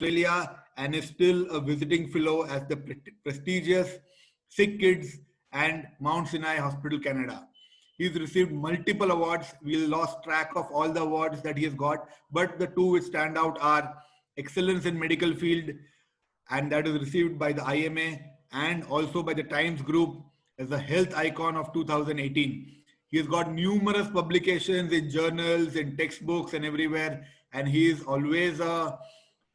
Australia and is still a visiting fellow at the prestigious Sick Kids and Mount Sinai Hospital, Canada. He's received multiple awards. We lost track of all the awards that he has got, but the two which stand out are Excellence in Medical Field, and that is received by the IMA and also by the Times Group as a health icon of 2018. He has got numerous publications in journals, in textbooks, and everywhere, and he is always a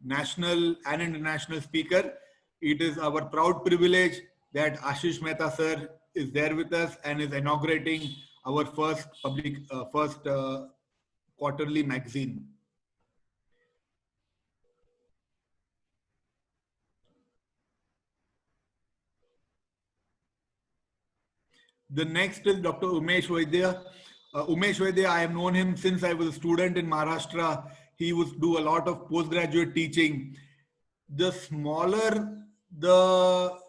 national and international speaker. It is our proud privilege that Ashish Mehta sir is there with us and is inaugurating our first quarterly magazine. The next is Dr. Umesh Vaidya. Umesh Vaidya, I have known him since I was a student in Maharashtra. He would do a lot of postgraduate teaching. The smaller the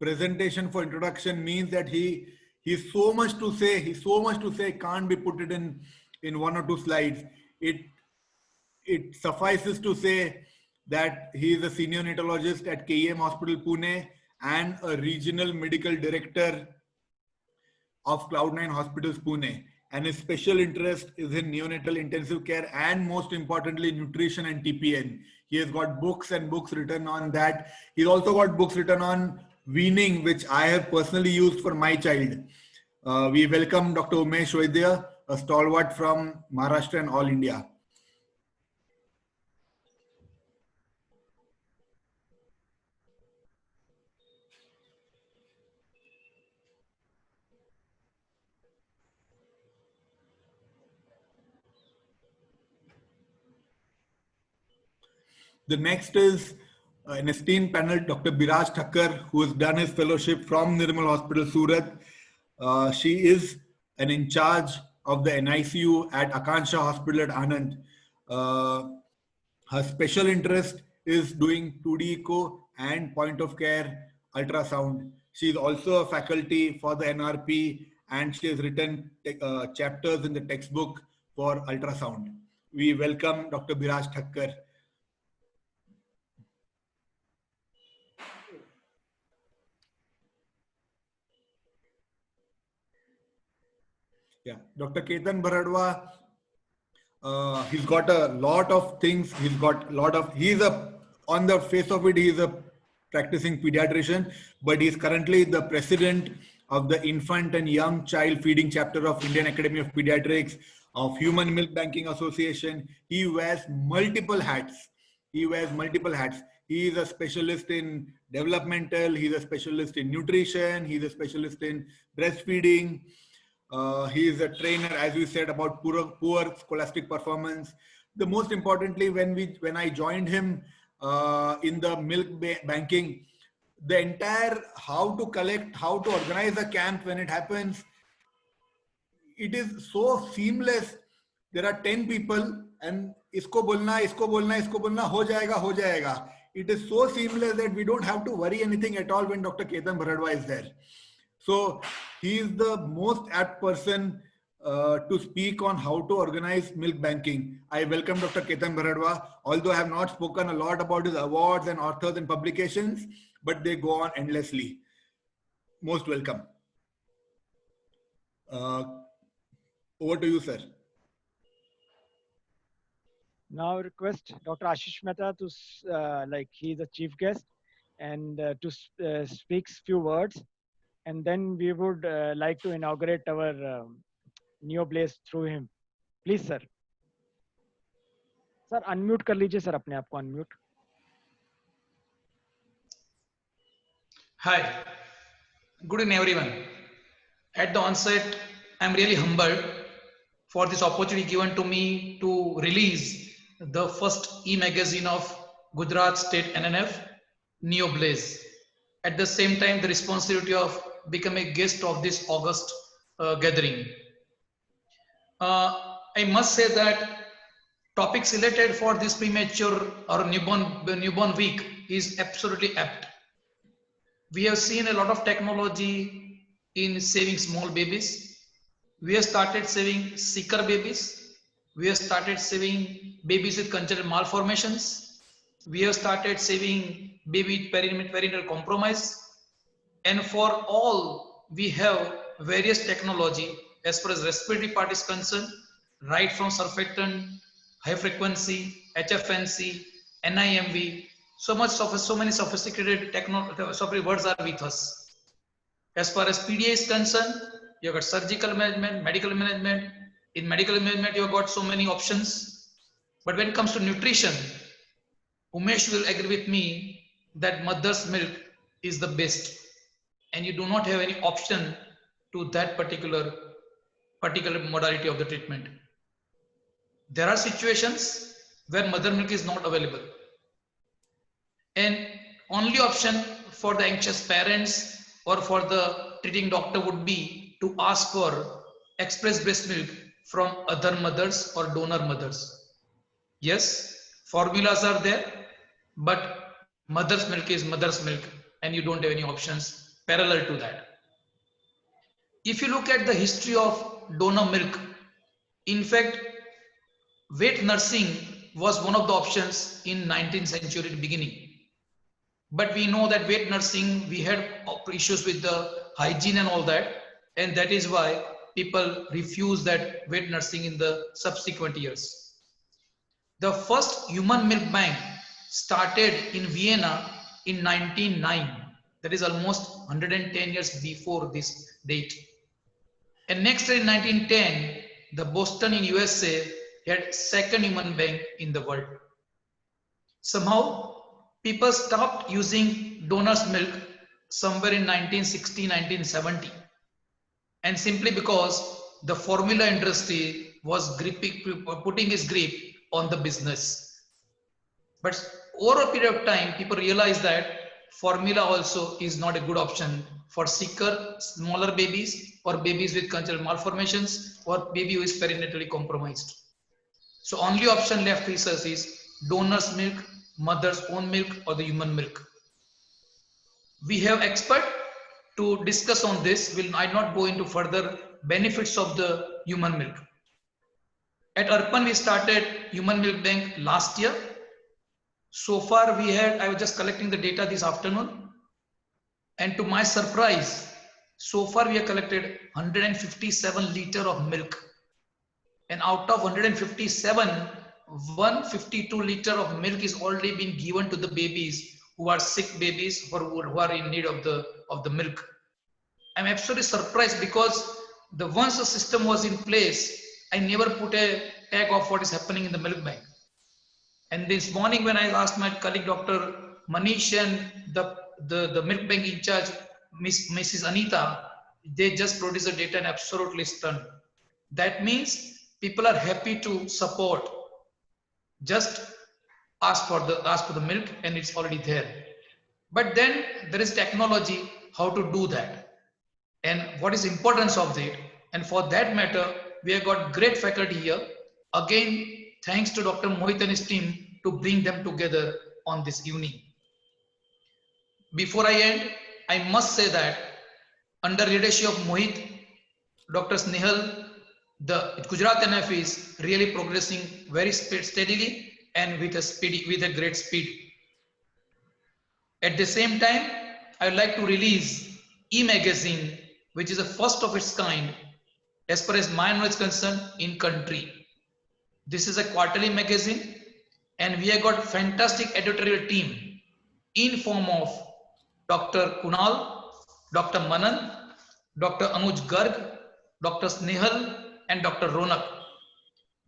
presentation for introduction means that he's so much to say. He's so much to say, can't be put it in one or two slides. It suffices to say that he is a senior neonatologist at KEM Hospital Pune and a regional medical director of Cloud9 Hospitals Pune, and his special interest is in neonatal intensive care and most importantly nutrition and TPN. He has got books and books written on that. He's also got books written on weaning, which I have personally used for my child. We welcome Dr. Umesh Vaidya, a stalwart from Maharashtra and all India. The next is an esteemed panel, Dr. Biraj Thakkar, who has done his fellowship from Nirmal Hospital, Surat. She is an in charge of the NICU at Akansha Hospital at Anand. Her special interest is doing 2D echo and point of care ultrasound. She is also a faculty for the NRP and she has written chapters in the textbook for ultrasound. We welcome Dr. Biraj Thakkar. Yeah, Dr. Ketan Bharadwa, he's got a lot of things. On the face of it, he's a practicing pediatrician, but he's currently the president of the Infant and Young Child Feeding Chapter of Indian Academy of Pediatrics, of Human Milk Banking Association. He wears multiple hats. He is a specialist in developmental, he's a specialist in nutrition, he's a specialist in breastfeeding. He is a trainer, as we said, about poor scholastic performance. The most importantly, when I joined him in the milk banking, the entire how to collect, how to organize a camp when it happens, it is so seamless. There are 10 people and isko bolna, ho jayega. It is so seamless that we don't have to worry anything at all when Dr. Ketan Bharadwa is there. So he is the most apt person to speak on how to organize milk banking. I welcome Dr. Ketan Bharadwa, although I have not spoken a lot about his awards and authors and publications, but they go on endlessly. Most welcome. Over to you, sir. Now request Dr. Ashish Mehta to, he's the chief guest, and to speak few words. And then we would like to inaugurate our NeoBlaze through him. Please, sir. Sir, unmute कर लीजिए sir अपने आप को unmute. Hi, good evening everyone. At the onset, I'm really humbled for this opportunity given to me to release the first e-magazine of Gujarat State NNF, NeoBlaze. At the same time, the responsibility of becoming a guest of this August gathering. I must say that topics related for this premature or newborn week is absolutely apt. We have seen a lot of technology in saving small babies. We have started saving sicker babies. We have started saving babies with congenital malformations. We have started saving baby perinatal compromise. And for all, we have various technology as far as respiratory part is concerned, right from surfactant, high frequency, HFNC, NIMV, so many sophisticated words are with us. As far as PDA is concerned, you have got surgical management, medical management. In medical management, you have got so many options. But when it comes to nutrition, Umesh will agree with me that mother's milk is the best, and you do not have any option to that particular modality of the treatment. There are situations where mother milk is not available, and only option for the anxious parents or for the treating doctor would be to ask for express breast milk from other mothers or donor mothers. Yes, formulas are there, but mother's milk is mother's milk, and you don't have any options parallel to that. If you look at the history of donor milk, in fact, wet nursing was one of the options in 19th century beginning. But we know that wet nursing, we had issues with the hygiene and all that, and that is why people refused that wet nursing in the subsequent years. The first human milk bank started in Vienna in 1909. That is almost 110 years before this date. And next year in 1910, the Boston in USA had second human bank in the world. Somehow, people stopped using donor's milk somewhere in 1960, 1970. And simply because the formula industry was putting its grip on the business. But over a period of time, people realized that formula also is not a good option for sicker, smaller babies or babies with congenital malformations or baby who is perinatally compromised. So only option left with us is donor's milk, mother's own milk, or the human milk. We have expert to discuss on this. I not go into further benefits of the human milk. At Arpan, we started human milk bank last year. So far, I was just collecting the data this afternoon. And to my surprise, so far we have collected 157 liter of milk. And out of 157, 152 liter of milk is already been given to the babies who are sick babies or who are in need of the milk. I'm absolutely surprised because once the system was in place, I never put a tag of what is happening in the milk bank. And this morning when I asked my colleague Dr. Manish and the milk bank in charge, Mrs. Anita, they just produced the data and absolutely stunned. That means people are happy to support. Just ask for the milk and it's already there. But then there is technology how to do that and what is importance of it. And for that matter, we have got great faculty here. Again, thanks to Dr. Mohit and his team to bring them together on this evening. Before I end, I must say that under leadership of Mohit, Dr. Snehal, the Gujarat NF is really progressing very steadily and with a great speed. At the same time, I would like to release e-magazine, which is the first of its kind, as far as my knowledge is concerned, in country. This is a quarterly magazine, and we have got fantastic editorial team in form of Dr. Kunal, Dr. Manan, Dr. Anuj Garg, Dr. Snehal, and Dr. Ronak.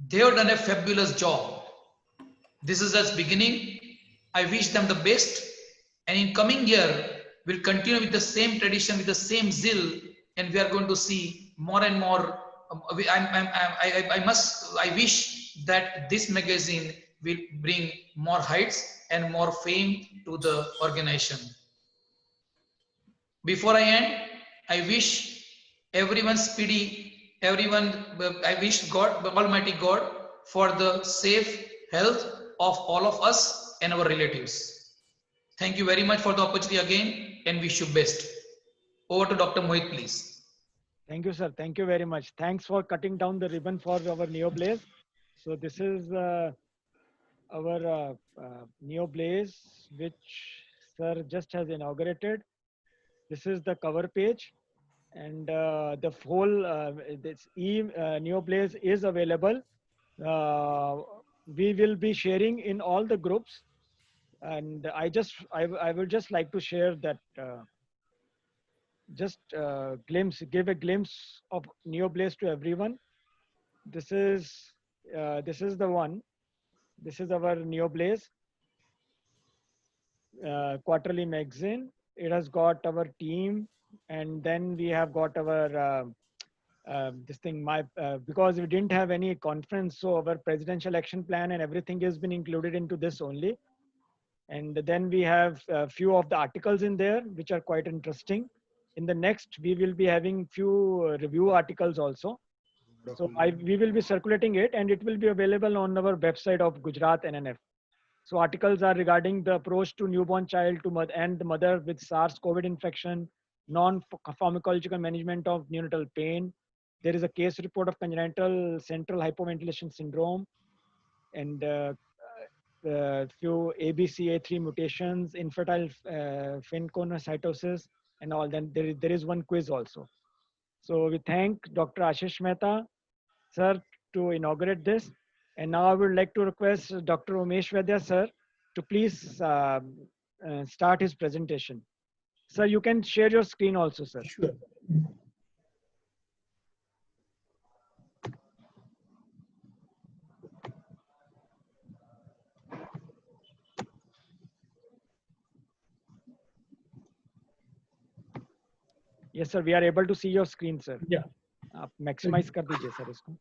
They have done a fabulous job. This is just beginning. I wish them the best. And in coming year, we'll continue with the same tradition, with the same zeal, and we are going to see more and more. I wish that this magazine will bring more heights and more fame to the organization. Before I end, I wish everyone I wish God, Almighty God, for the safe health of all of us and our relatives. Thank you very much for the opportunity again and wish you best. Over to Dr. Mohit, please. Thank you, sir. Thank you very much. Thanks for cutting down the ribbon for our Neoblaze. So this is our NeoBlaze, which sir just has inaugurated. This is the cover page, and the whole this NeoBlaze is available. We will be sharing in all the groups, and I would just like to share that give a glimpse of NeoBlaze to everyone. This is the one. This is our NeoBlaze quarterly magazine. It has got our team, and then we have got our this thing. Because we didn't have any conference, so our presidential action plan and everything has been included into this only. And then we have a few of the articles in there, which are quite interesting. In the next, we will be having few review articles also. So we will be circulating it, and it will be available on our website of Gujarat NNF. So articles are regarding the approach to newborn child and the mother with SARS-CoV infection, non-pharmacological management of neonatal pain. There is a case report of congenital central hypoventilation syndrome, and few ABCA3 mutations, infertile phacocytosis, and all. Then there is one quiz also. So we thank Dr. Ashish Mehta, sir, to inaugurate this. And now I would like to request Dr. Umesh Vaidya, sir, to please start his presentation. Sir, you can share your screen also, sir. Sure. Yes, sir, we are able to see your screen, sir. Yeah. आप maximize कर दीजिए, sir, इसको.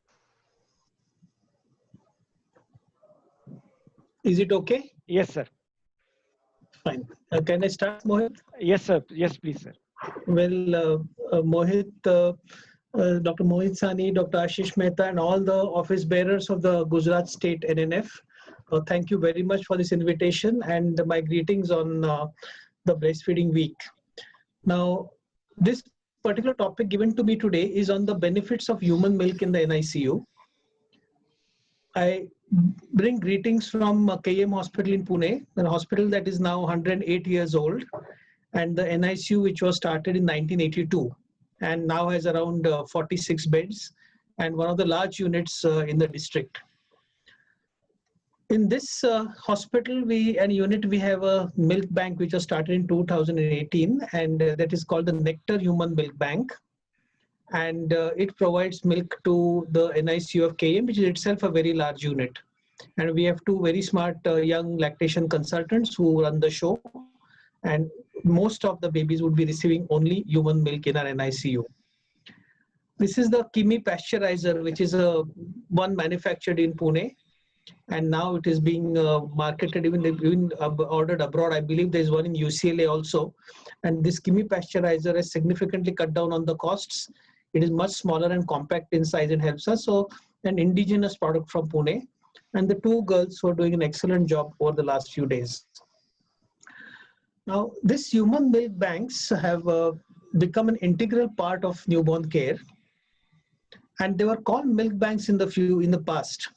Is it okay? Yes, sir. Fine. Can I start, Mohit? Yes, sir. Yes, please, sir. Well, Mohit, Dr. Mohit Sani, Dr. Ashish Mehta, and all the office bearers of the Gujarat State NNF, thank you very much for this invitation and my greetings on the breastfeeding week. Now, this particular topic given to me today is on the benefits of human milk in the NICU. I bring greetings from KM Hospital in Pune, a hospital that is now 108 years old, and the NICU which was started in 1982 and now has around 46 beds and one of the large units in the district. In this hospital and unit, we have a milk bank which was started in 2018, and that is called the Nectar Human Milk Bank. And it provides milk to the NICU of KM, which is itself a very large unit. And we have two very smart young lactation consultants who run the show. And most of the babies would be receiving only human milk in our NICU. This is the Kimi pasteurizer, which is one manufactured in Pune. And now it is being marketed, even ordered abroad. I believe there's one in UCLA also. And this Kimi pasteurizer has significantly cut down on the costs. It is much smaller and compact in size and helps us. So an indigenous product from Pune. And the two girls who are doing an excellent job over the last few days. Now, this human milk banks have become an integral part of newborn care. And they were called milk banks in the past.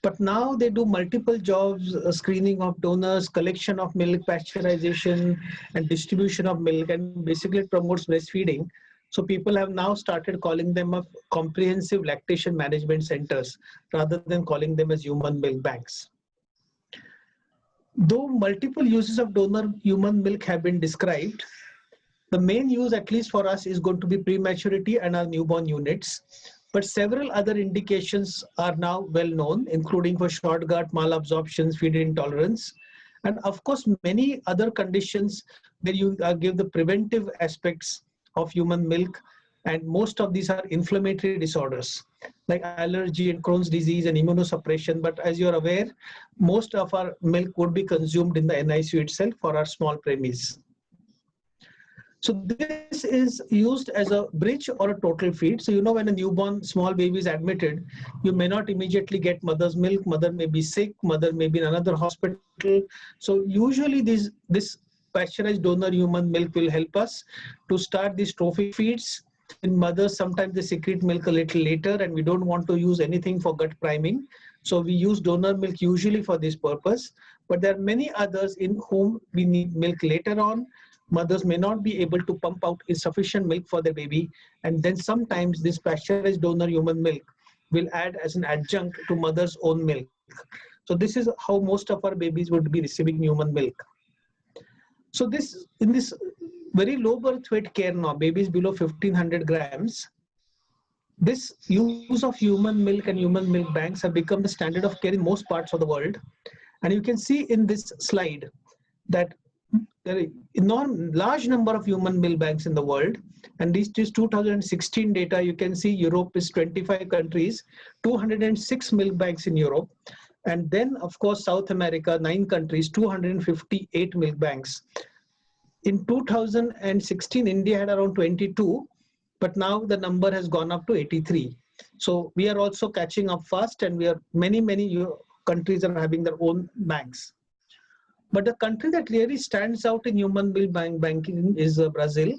But now they do multiple jobs, screening of donors, collection of milk, pasteurization, and distribution of milk, and basically it promotes breastfeeding. So people have now started calling them a comprehensive lactation management centers rather than calling them as human milk banks. Though multiple uses of donor human milk have been described, the main use, at least for us, is going to be prematurity and our newborn units. But several other indications are now well known, including for short gut, malabsorption, feed intolerance, and of course, many other conditions where you give the preventive aspects of human milk. And most of these are inflammatory disorders like allergy and Crohn's disease and immunosuppression. But as you're aware, most of our milk would be consumed in the NICU itself for our small preemies. So this is used as a bridge or a total feed. So, when a newborn small baby is admitted, you may not immediately get mother's milk. Mother may be sick. Mother may be in another hospital. So usually this pasteurized donor human milk will help us to start these trophy feeds. In mothers, sometimes they secrete milk a little later, and we don't want to use anything for gut priming. So we use donor milk usually for this purpose, but there are many others in whom we need milk later on. Mothers may not be able to pump out sufficient milk for the baby, and then sometimes this pasteurized donor human milk will add as an adjunct to mother's own milk. So this is how most of our babies would be receiving human milk. So this, in this very low birth weight care now, babies below 1500 grams, this use of human milk and human milk banks have become the standard of care in most parts of the world. And you can see in this slide that there are large number of human milk banks in the world. And this is 2016 data. You can see Europe is 25 countries, 206 milk banks in Europe. And then, of course, South America, 9 countries, 258 milk banks. In 2016, India had around 22, but now the number has gone up to 83. So we are also catching up fast, and we are many countries are having their own banks. But the country that really stands out in human milk banking is Brazil.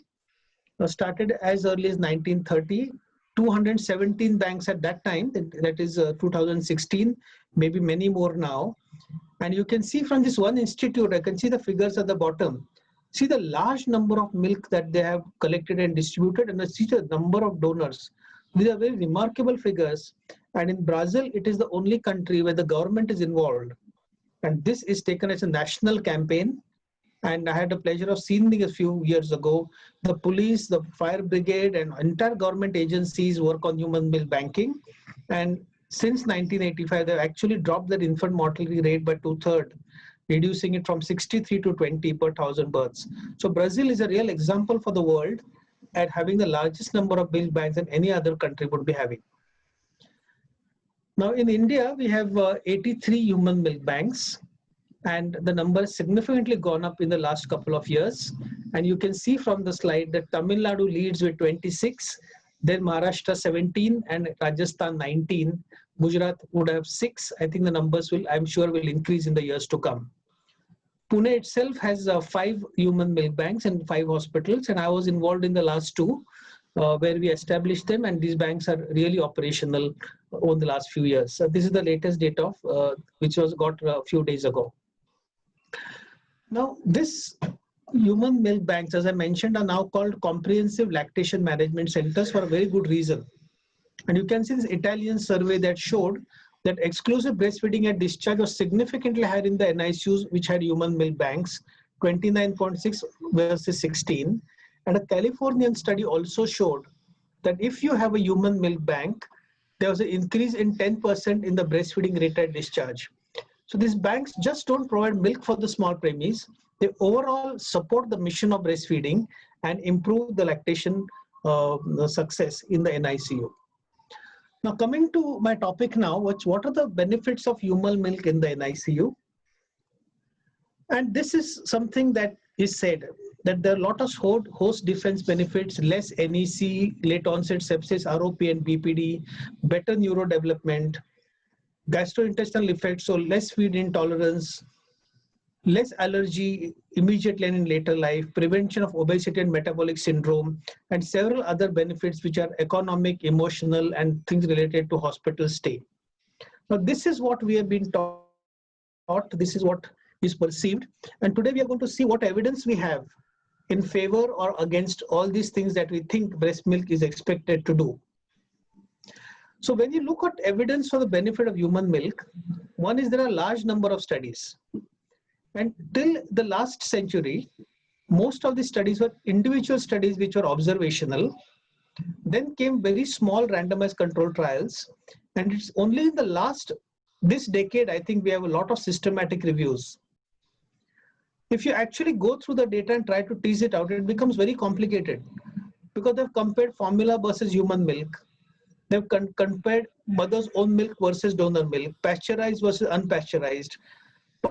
Started as early as 1930. 217 banks at that time, that is 2016, maybe many more now. And you can see from this one institute, I can see the figures at the bottom. See the large number of milk that they have collected and distributed, and see the number of donors. These are very remarkable figures. And in Brazil, it is the only country where the government is involved. And this is taken as a national campaign. And I had the pleasure of seeing it a few years ago. The police, the fire brigade, and entire government agencies work on human milk banking. And since 1985, they've actually dropped their infant mortality rate by 2/3, reducing it from 63 to 20 per 1,000 births. So Brazil is a real example for the world at having the largest number of milk banks than any other country would be having. Now in India, we have 83 human milk banks. And the number has significantly gone up in the last couple of years. And you can see from the slide that Tamil Nadu leads with 26, then Maharashtra 17, and Rajasthan 19. Gujarat would have 6. I think the numbers will, I'm sure, will increase in the years to come. Pune itself has 5 human milk banks and 5 hospitals. And I was involved in the last 2, where we established them. And these banks are really operational over the last few years. So this is the latest data which was got a few days ago. Now, this human milk banks, as I mentioned, are now called comprehensive lactation management centers for a very good reason. And you can see this Italian survey that showed that exclusive breastfeeding at discharge was significantly higher in the NICUs which had human milk banks, 29.6 versus 16. And a Californian study also showed that if you have a human milk bank, there was an increase in 10% in the breastfeeding rate at discharge. So these banks just don't provide milk for the small preemies. They overall support the mission of breastfeeding and improve the lactation success in the NICU. Now coming to my topic now, what are the benefits of human milk in the NICU? And this is something that is said, that there are a lot of host defense benefits, less NEC, late onset sepsis, ROP and BPD, better neurodevelopment, gastrointestinal effects, so less feed intolerance, less allergy immediately and in later life, prevention of obesity and metabolic syndrome, and several other benefits which are economic, emotional, and things related to hospital stay. Now, this is what we have been taught. This is what is perceived. And today we are going to see what evidence we have in favor or against all these things that we think breast milk is expected to do. So when you look at evidence for the benefit of human milk, one is there are a large number of studies. And till the last century, most of the studies were individual studies which were observational. Then came very small randomized control trials. And it's only in this decade, I think we have a lot of systematic reviews. If you actually go through the data and try to tease it out, it becomes very complicated because they've compared formula versus human milk. They've compared mother's own milk versus donor milk, pasteurized versus unpasteurized,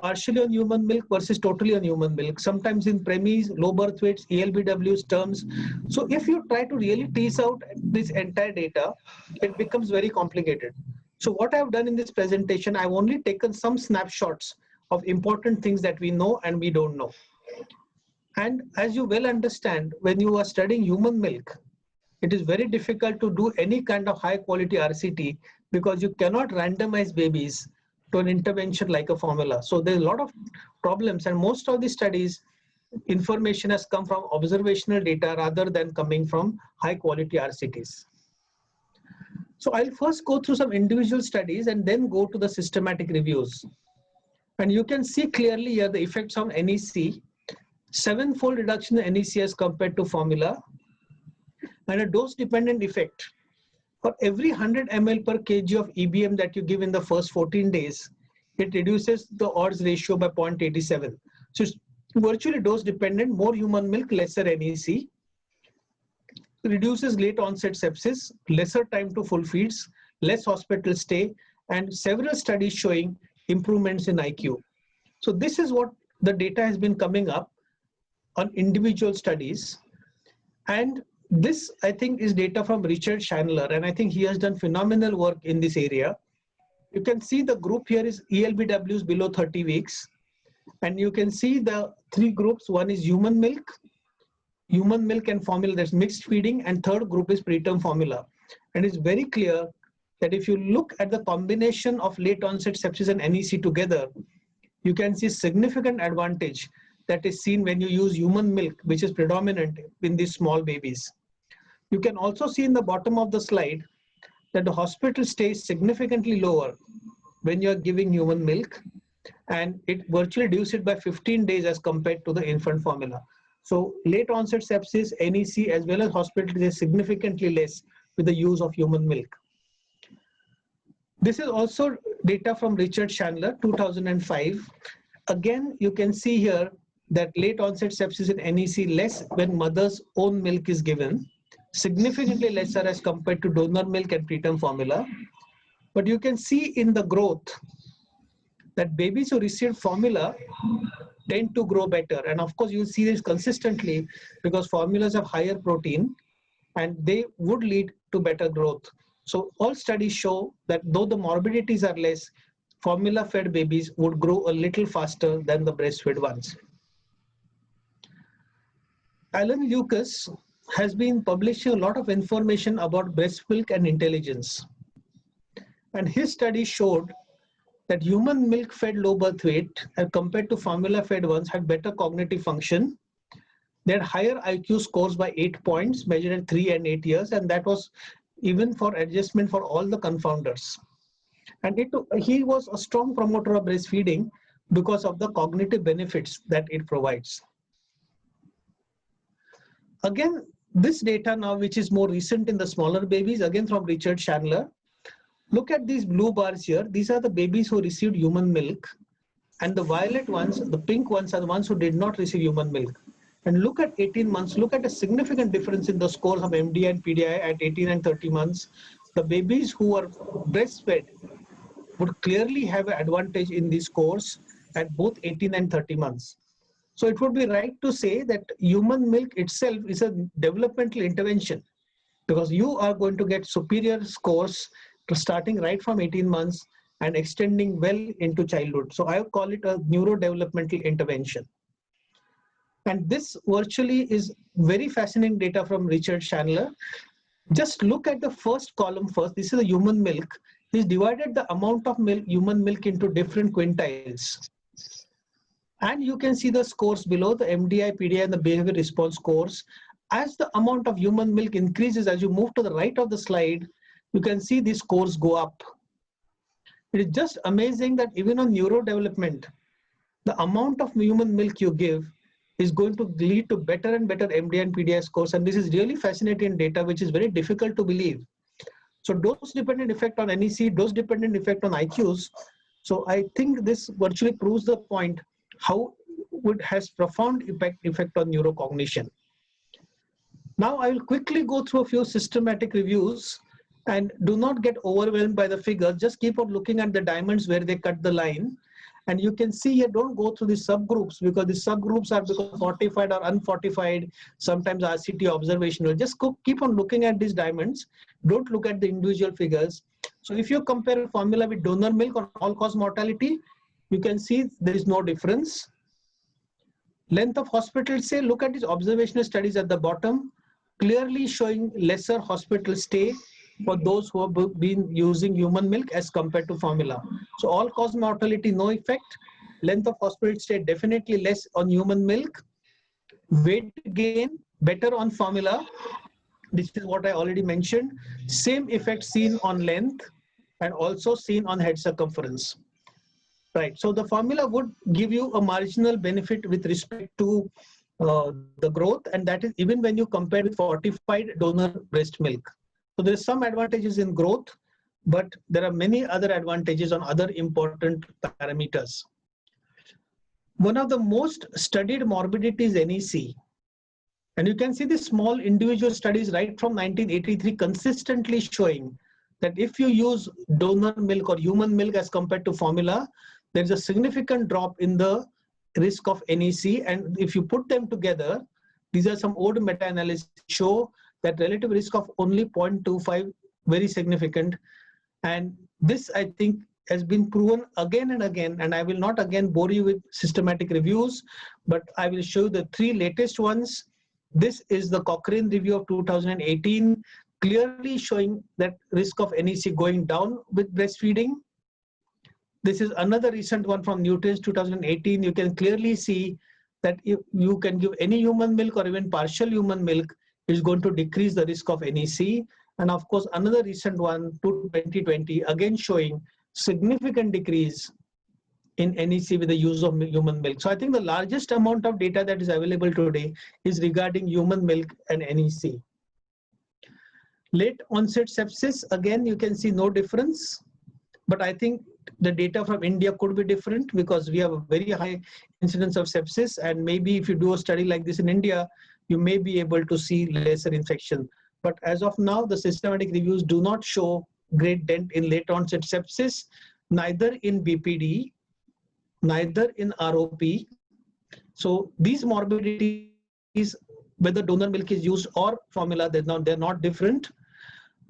partially on human milk versus totally on human milk, sometimes in preemies, low birth weights, ELBWs terms. So if you try to really tease out this entire data, it becomes very complicated. So what I've done in this presentation, I've only taken some snapshots of important things that we know and we don't know. And as you well understand, when you are studying human milk, it is very difficult to do any kind of high quality RCT because you cannot randomize babies to an intervention like a formula. So there's a lot of problems, and most of the studies, information has come from observational data rather than coming from high quality RCTs. So I'll first go through some individual studies and then go to the systematic reviews. And you can see clearly here the effects on NEC, 7-fold reduction in NEC as compared to formula, and a dose-dependent effect. For every 100 ml per kg of EBM that you give in the first 14 days, it reduces the odds ratio by 0.87. So it's virtually dose-dependent, more human milk, lesser NEC. Reduces late onset sepsis, lesser time to full feeds, less hospital stay, and several studies showing improvements in IQ. So this is what the data has been coming up on individual studies. And this, I think, is data from Richard Chandler, and I think he has done phenomenal work in this area. You can see the group here is ELBWs below 30 weeks. And you can see the 3 groups. One is human milk and formula, that's mixed feeding, and third group is preterm formula. And it's very clear that if you look at the combination of late onset sepsis and NEC together, you can see significant advantage that is seen when you use human milk, which is predominant in these small babies. You can also see in the bottom of the slide that the hospital stay is significantly lower when you're giving human milk, and it virtually reduces it by 15 days as compared to the infant formula. So late onset sepsis, NEC, as well as hospital is significantly less with the use of human milk. This is also data from Richard Chandler, 2005. Again, you can see here that late onset sepsis in NEC less when mother's own milk is given, significantly lesser as compared to donor milk and preterm formula. But you can see in the growth that babies who receive formula tend to grow better. And of course, you'll see this consistently because formulas have higher protein and they would lead to better growth. So all studies show that though the morbidities are less, formula-fed babies would grow a little faster than the breastfed ones. Alan Lucas has been publishing a lot of information about breast milk and intelligence. And his study showed that human milk fed low birth weight as compared to formula fed ones had better cognitive function. They had higher IQ scores by 8 points measured at 3 and 8 years, and that was even for adjustment for all the confounders. And he was a strong promoter of breastfeeding because of the cognitive benefits that it provides. Again, this data now, which is more recent in the smaller babies, again from Richard Chandler. Look at these blue bars here. These are the babies who received human milk, and the violet ones, the pink ones, are the ones who did not receive human milk. And look at 18 months, look at a significant difference in the scores of MDI and PDI at 18 and 30 months. The babies who are breastfed would clearly have an advantage in these scores at both 18 and 30 months. So it would be right to say that human milk itself is a developmental intervention because you are going to get superior scores starting right from 18 months and extending well into childhood. So I would call it a neurodevelopmental intervention. And this virtually is very fascinating data from Richard Chandler. Just look at the first column first. This is the human milk. He's divided the amount of milk, human milk into different quintiles. And you can see the scores below, the MDI, PDI, and the behavior response scores. As the amount of human milk increases, as you move to the right of the slide, you can see these scores go up. It is just amazing that even on neurodevelopment, the amount of human milk you give is going to lead to better and better MDI and PDI scores. And this is really fascinating data, which is very difficult to believe. So dose-dependent effect on NEC, dose-dependent effect on IQs. So I think this virtually proves the point how it has profound effect on neurocognition. Now I will quickly go through a few systematic reviews, and do not get overwhelmed by the figures. Just keep on looking at the diamonds where they cut the line. And you can see here, don't go through the subgroups because the subgroups are because fortified or unfortified, sometimes RCT observational. Just keep on looking at these diamonds. Don't look at the individual figures. So if you compare formula with donor milk on all-cause mortality, you can see there is no difference. Length of hospital stay, look at these observational studies at the bottom, clearly showing lesser hospital stay for those who have been using human milk as compared to formula. So all-cause mortality, no effect. Length of hospital stay definitely less on human milk. Weight gain better on formula. This is what I already mentioned. Same effect seen on length and also seen on head circumference. Right. So the formula would give you a marginal benefit with respect to the growth, and that is even when you compare with fortified donor breast milk. So there are some advantages in growth, but there are many other advantages on other important parameters. One of the most studied morbidities is NEC. And you can see the small individual studies right from 1983 consistently showing that if you use donor milk or human milk as compared to formula, there is a significant drop in the risk of NEC. And if you put them together, these are some old meta-analysis show that relative risk of only 0.25, very significant. And this, I think, has been proven again and again. And I will not again bore you with systematic reviews, but I will show you the 3 latest ones. This is the Cochrane review of 2018, clearly showing that risk of NEC going down with breastfeeding. This is another recent one from Newton's 2018. You can clearly see that if you can give any human milk or even partial human milk, is going to decrease the risk of NEC. And of course, another recent one, 2020, again showing significant decrease in NEC with the use of human milk. So I think the largest amount of data that is available today is regarding human milk and NEC. Late onset sepsis, again, you can see no difference, but I think the data from India could be different because we have a very high incidence of sepsis, and maybe if you do a study like this in India, you may be able to see lesser infection. But as of now, the systematic reviews do not show great dent in late onset sepsis, neither in BPD, neither in ROP. So these morbidities, whether donor milk is used or formula, they're not different.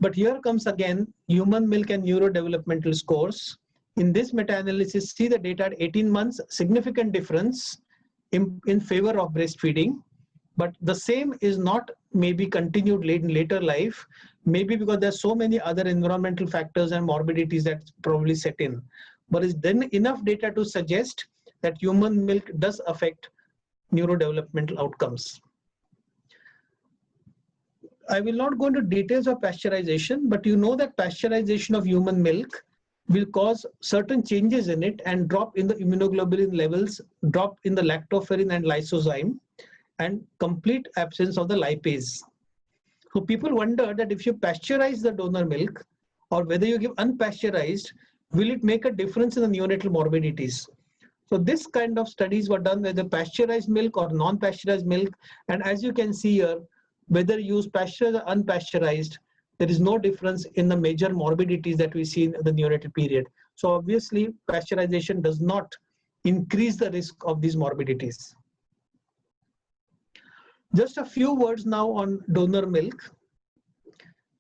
But here comes again human milk and neurodevelopmental scores. In this meta-analysis, see the data at 18 months, significant difference in favor of breastfeeding. But the same is not maybe continued late in later life, maybe because there's so many other environmental factors and morbidities that probably set in. But is then enough data to suggest that human milk does affect neurodevelopmental outcomes. I will not go into details of pasteurization, but you know that pasteurization of human milk will cause certain changes in it and drop in the immunoglobulin levels, drop in the lactoferrin and lysozyme, and complete absence of the lipase. So people wonder that if you pasteurize the donor milk or whether you give unpasteurized, will it make a difference in the neonatal morbidities? So this kind of studies were done with the pasteurized milk or non-pasteurized milk. And as you can see here, whether you use pasteurized or unpasteurized, there is no difference in the major morbidities that we see in the neonatal period. So obviously pasteurization does not increase the risk of these morbidities. Just a few words now on donor milk.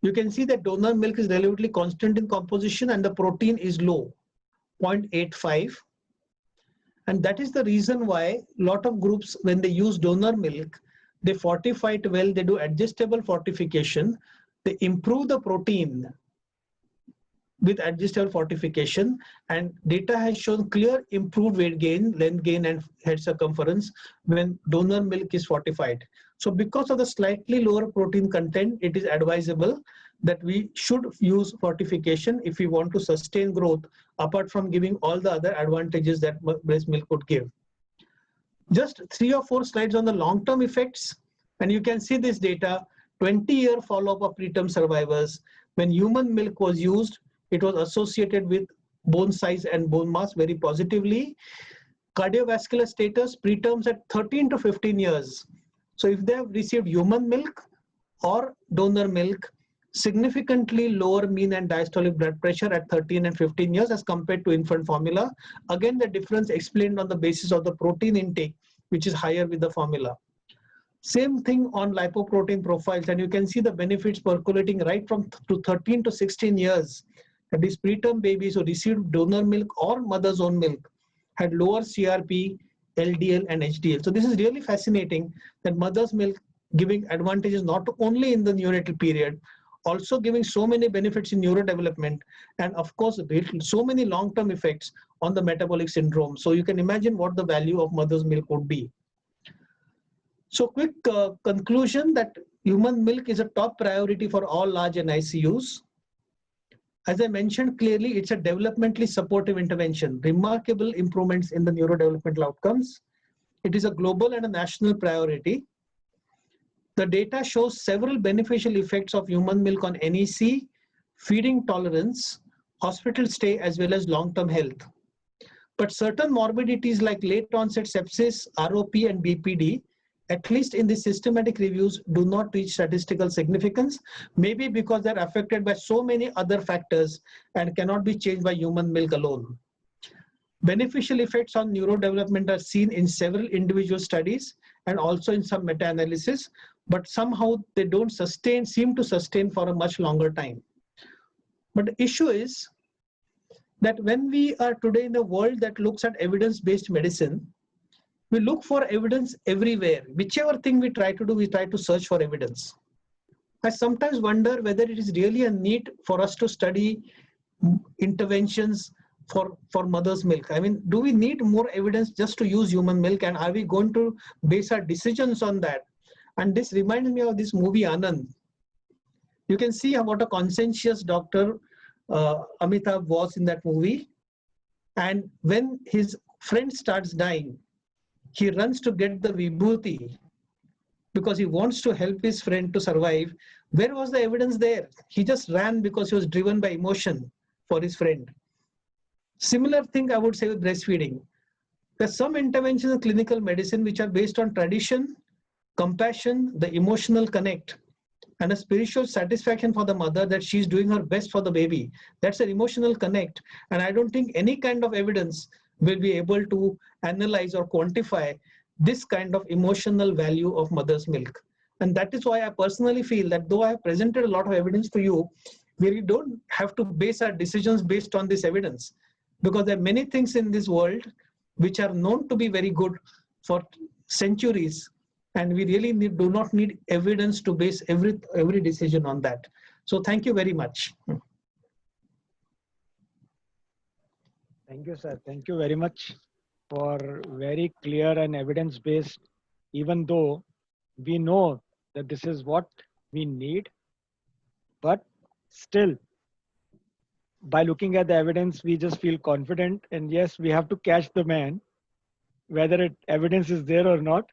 You can see that donor milk is relatively constant in composition and the protein is low, 0.85. And that is the reason why a lot of groups, when they use donor milk, they fortify it well, they do adjustable fortification, they improve the protein with adjustable fortification, and data has shown clear improved weight gain, length gain, and head circumference when donor milk is fortified. So because of the slightly lower protein content, it is advisable that we should use fortification if we want to sustain growth, apart from giving all the other advantages that breast milk could give. Just 3 or 4 slides on the long-term effects, and you can see this data, 20-year follow-up of preterm survivors. When human milk was used, it was associated with bone size and bone mass very positively. Cardiovascular status, preterms at 13 to 15 years. So if they have received human milk or donor milk, significantly lower mean and diastolic blood pressure at 13 and 15 years as compared to infant formula. Again, the difference explained on the basis of the protein intake, which is higher with the formula. Same thing on lipoprotein profiles, and you can see the benefits percolating right from 13 to 16 years. That is, preterm babies who received donor milk or mother's own milk had lower CRP, LDL, and HDL. So this is really fascinating that mother's milk giving advantages not only in the neonatal period, also giving so many benefits in neurodevelopment, and of course, so many long-term effects on the metabolic syndrome. So you can imagine what the value of mother's milk would be. So quick conclusion that human milk is a top priority for all large NICUs. As I mentioned clearly, it's a developmentally supportive intervention, remarkable improvements in the neurodevelopmental outcomes. It is a global and a national priority. The data shows several beneficial effects of human milk on NEC, feeding tolerance, hospital stay, as well as long-term health. But certain morbidities like late onset sepsis, ROP, and BPD, at least in the systematic reviews, do not reach statistical significance, maybe because they're affected by so many other factors and cannot be changed by human milk alone. Beneficial effects on neurodevelopment are seen in several individual studies and also in some meta-analysis, but somehow they don't seem to sustain for a much longer time. But the issue is that when we are today in a world that looks at evidence-based medicine, we look for evidence everywhere. Whichever thing we try to do, we try to search for evidence. I sometimes wonder whether it is really a need for us to study interventions for mother's milk. I mean, do we need more evidence just to use human milk, and are we going to base our decisions on that? And this reminds me of this movie Anand. You can see what a conscientious doctor Amitabh was in that movie. And when his friend starts dying, he runs to get the vibhuti because he wants to help his friend to survive. Where was the evidence there? He just ran because he was driven by emotion for his friend. Similar thing I would say with breastfeeding. There's some interventions in clinical medicine which are based on tradition, compassion, the emotional connect, and a spiritual satisfaction for the mother that she's doing her best for the baby. That's an emotional connect. And I don't think any kind of evidence will be able to analyze or quantify this kind of emotional value of mother's milk. And that is why I personally feel that though I have presented a lot of evidence to you, we don't have to base our decisions based on this evidence, because there are many things in this world which are known to be very good for centuries, and we really do not need evidence to base every decision on that. So thank you very much. Thank you, sir. Thank you very much for very clear and evidence-based, even though we know that this is what we need, but still, by looking at the evidence, we just feel confident. And yes, we have to catch the man, whether evidence is there or not.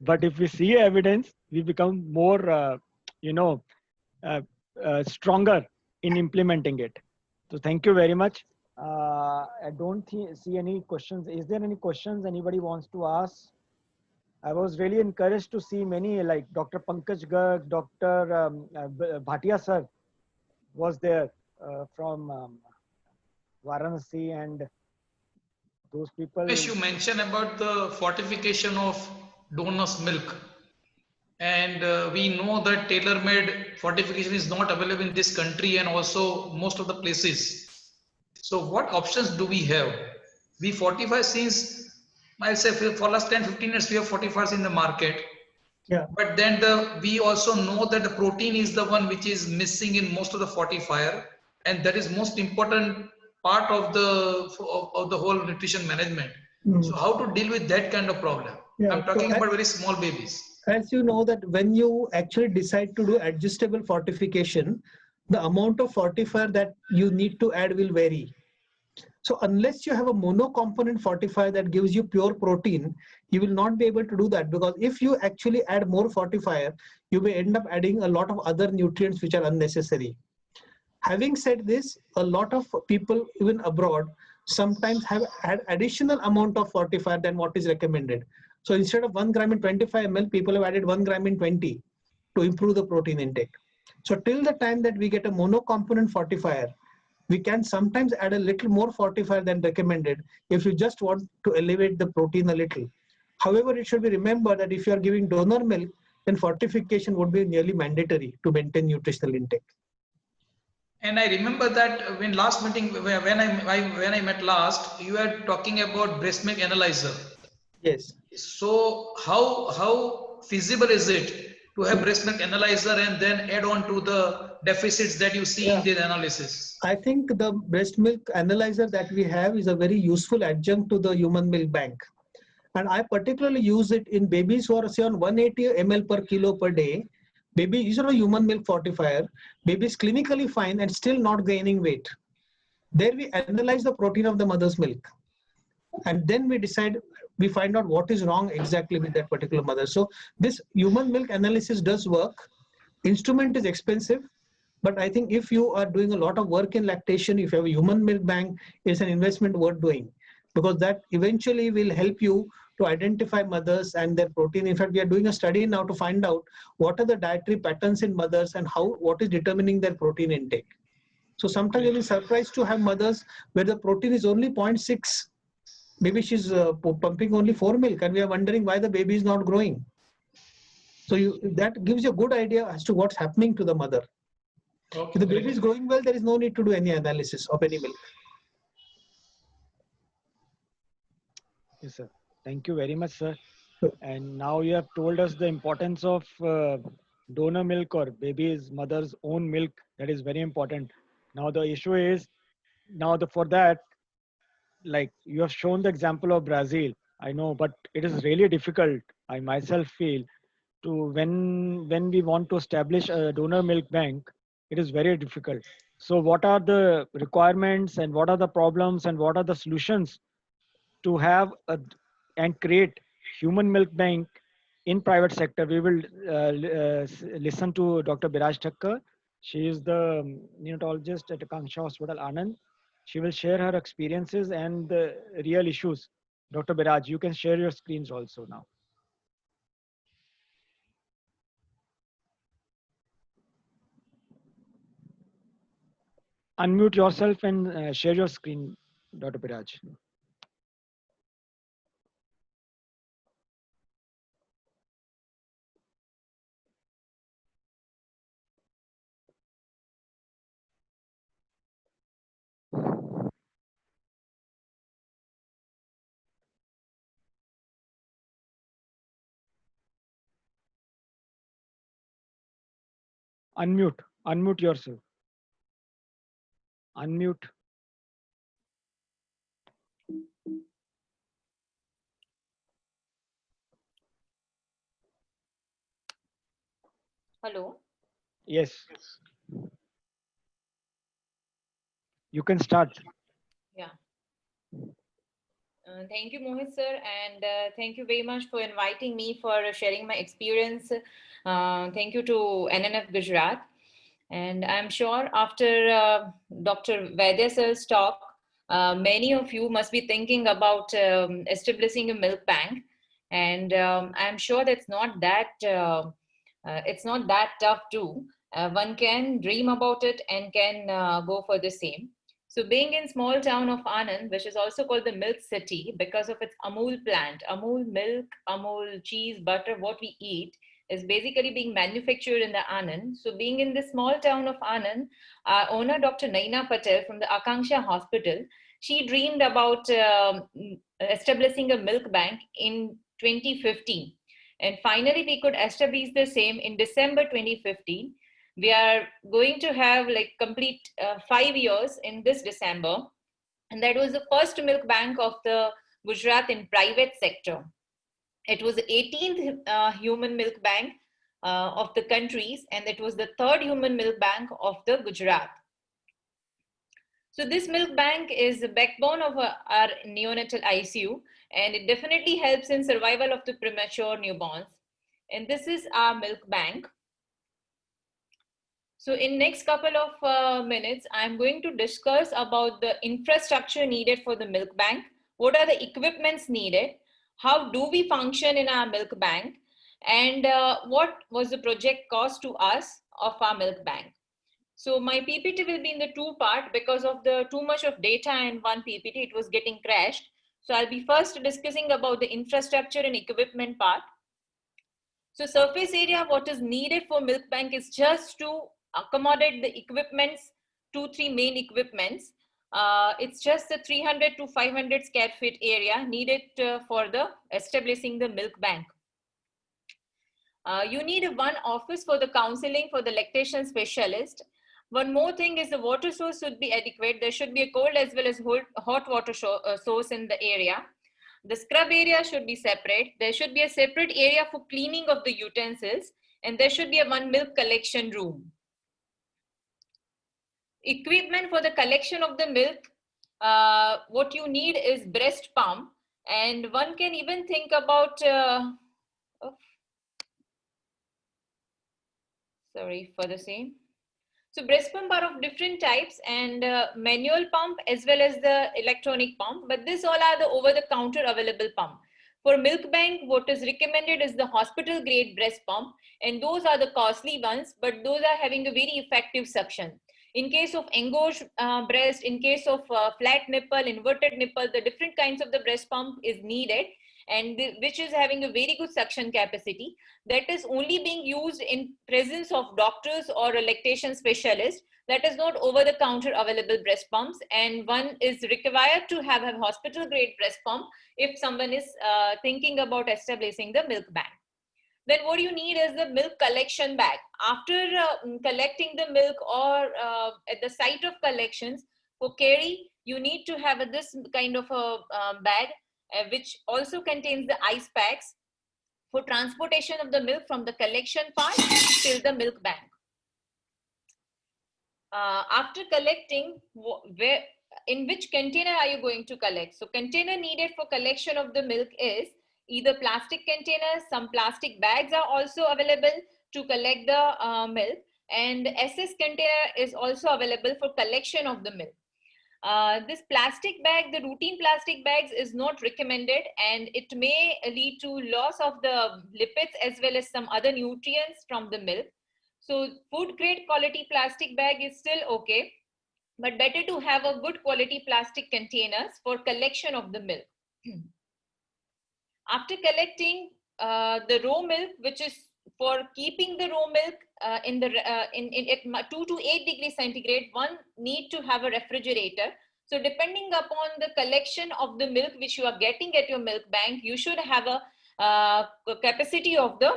But if we see evidence, we become more, stronger in implementing it. So thank you very much. I don't see any questions. Is there any questions anybody wants to ask? I was really encouraged to see many, like Dr. Pankaj Garg, Dr. Bhatia sir was there from Varanasi, and those people. Yes, you mentioned about the fortification of donor's milk. And we know that tailor-made fortification is not available in this country and also most of the places. So what options do we have? We fortify since, I'll say for last 10-15 years, we have fortifiers in the market. Yeah. But then we also know that the protein is the one which is missing in most of the fortifier. And that is most important part of the whole nutrition management. So how to deal with that kind of problem? Yeah, I'm talking about very small babies. As you know that when you actually decide to do adjustable fortification, the amount of fortifier that you need to add will vary. So unless you have a monocomponent fortifier that gives you pure protein, you will not be able to do that, because if you actually add more fortifier, you may end up adding a lot of other nutrients which are unnecessary. Having said this, a lot of people even abroad sometimes have had additional amount of fortifier than what is recommended. So instead of 1 gram in 25 ml, people have added 1 gram in 20 to improve the protein intake. So till the time that we get a monocomponent fortifier, we can sometimes add a little more fortifier than recommended if you just want to elevate the protein a little. However, it should be remembered that if you are giving donor milk, then fortification would be nearly mandatory to maintain nutritional intake. And I remember that when last meeting, when I met last, you were talking about breast milk analyzer. Yes. So how feasible is it to have breast milk analyzer and then add on to the deficits that you see in the analysis? I think the breast milk analyzer that we have is a very useful adjunct to the human milk bank. And I particularly use it in babies who are say on 180 ml per kilo per day. Baby, these are a human milk fortifier. Baby is clinically fine and still not gaining weight. There we analyze the protein of the mother's milk. And then we find out what is wrong exactly with that particular mother. So this human milk analysis does work. Instrument is expensive, but I think if you are doing a lot of work in lactation, if you have a human milk bank, it's an investment worth doing, because that eventually will help you to identify mothers and their protein. In fact, we are doing a study now to find out what are the dietary patterns in mothers and what is determining their protein intake. So sometimes you'll be surprised to have mothers where the protein is only 0.6. Maybe she's pumping only 4 milk and we are wondering why the baby is not growing. So that gives you a good idea as to what's happening to the mother. Okay, If the baby is growing well, there is no need to do any analysis of any milk. Yes, sir. Thank you very much, sir. And now you have told us the importance of donor milk or baby's mother's own milk. That is very important. Now the issue is, for that, like you have shown the example of Brazil, I know, but it is really difficult. I myself feel to when we want to establish a donor milk bank, it is very difficult. So what are the requirements and what are the problems and what are the solutions to have and create human milk bank in private sector? We will listen to Dr. Biraj Thakkar. She is the neonatologist at Akanksha Hospital, Anand. She will share her experiences and the real issues. Dr. Biraj, you can share your screens also now. Unmute yourself and share your screen, Dr. Biraj. Unmute yourself. Unmute. Hello. Yes. You can start. Yeah. Thank you, Mohit sir, and thank you very much for inviting me for sharing my experience. Thank you to NNF Gujarat. And I'm sure after Dr. Vaidya sir's talk, many of you must be thinking about establishing a milk bank. And I'm sure that's not that it's not that tough too. One can dream about it and can go for the same. So being in small town of Anand, which is also called the milk city because of its Amul plant, Amul milk, Amul cheese, butter, what we eat is basically being manufactured in the Anand. So being in the small town of Anand, our owner, Dr. Naina Patel from the Akanksha Hospital, she dreamed about establishing a milk bank in 2015. And finally, we could establish the same in December 2015. We are going to have like complete 5 years in this December. And that was the first milk bank of the Gujarat in private sector. It was the 18th human milk bank of the countries, and it was the 3rd human milk bank of the Gujarat. So this milk bank is the backbone of our neonatal ICU, and it definitely helps in survival of the premature newborns. And this is our milk bank. So in next couple of minutes, I'm going to discuss about the infrastructure needed for the milk bank. What are the equipments needed? How do we function in our milk bank? And what was the project cost to us of our milk bank? So my PPT will be in the 2-part because of the too much of data in one PPT, it was getting crashed. So I'll be first discussing about the infrastructure and equipment part. So surface area, what is needed for milk bank is just to accommodate the equipments, 2-3 main equipments. It's just the 300 to 500 square feet area needed for the establishing the milk bank. You need one office for the counseling for the lactation specialist. One more thing is the water source should be adequate. There should be a cold as well as hot water source in the area. The scrub area should be separate. There should be a separate area for cleaning of the utensils, and there should be a one milk collection room. Equipment for the collection of the milk, what you need is breast pump, and one can even think about sorry for the same. So breast pump are of different types, and manual pump as well as the electronic pump, but this all are the over-the-counter available pump. For milk bank, what is recommended is the hospital grade breast pump, and those are the costly ones, but those are having a very effective suction. In case of engorged breast, in case of flat nipple, inverted nipple, the different kinds of the breast pump is needed, and which is having a very good suction capacity. That is only being used in presence of doctors or a lactation specialist. That is not over the counter available breast pumps, and one is required to have a hospital grade breast pump if someone is thinking about establishing the milk bank. Then what you need is the milk collection bag. After collecting the milk or at the site of collections for carry, you need to have this kind of a bag which also contains the ice packs for transportation of the milk from the collection part till the milk bank. After collecting, in which container are you going to collect? So container needed for collection of the milk is either plastic containers, some plastic bags are also available to collect the milk, and SS container is also available for collection of the milk. This plastic bag, the routine plastic bags is not recommended, and it may lead to loss of the lipids as well as some other nutrients from the milk. So food grade quality plastic bag is still okay, but better to have a good quality plastic containers for collection of the milk. After collecting the raw milk, which is for keeping the raw milk at 2 to 8 degrees centigrade, one need to have a refrigerator. So depending upon the collection of the milk which you are getting at your milk bank, you should have a capacity of the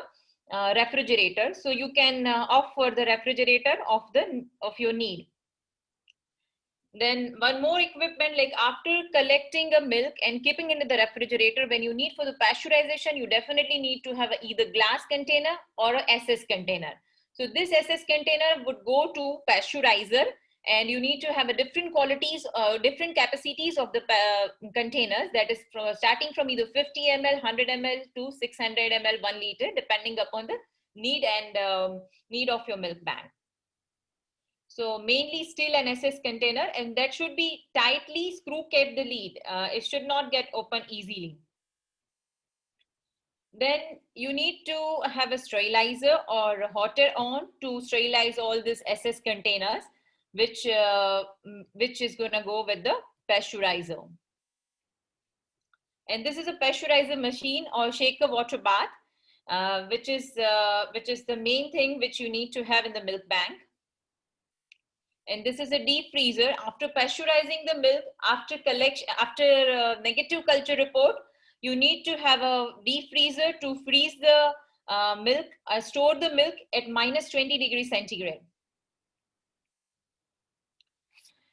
refrigerator. So you can opt for the refrigerator of your need. Then one more equipment, like after collecting a milk and keeping it in the refrigerator, when you need for the pasteurization, you definitely need to have either glass container or a SS container. So this SS container would go to pasteurizer, and you need to have a different qualities, different capacities of the containers, that is starting from either 50 ml, 100 ml to 600 ml, 1 liter, depending upon the need and need of your milk bank. So mainly still an SS container, and that should be tightly screw kept the lid. It should not get open easily. Then you need to have a sterilizer or a hotter on to sterilize all these SS containers, which is going to go with the pasteurizer. And this is a pasteurizer machine or shaker water bath, which is the main thing which you need to have in the milk bank. And this is a deep freezer. After pasteurizing the milk, after negative culture report, you need to have a deep freezer to freeze the milk, store the milk at -20 degrees centigrade.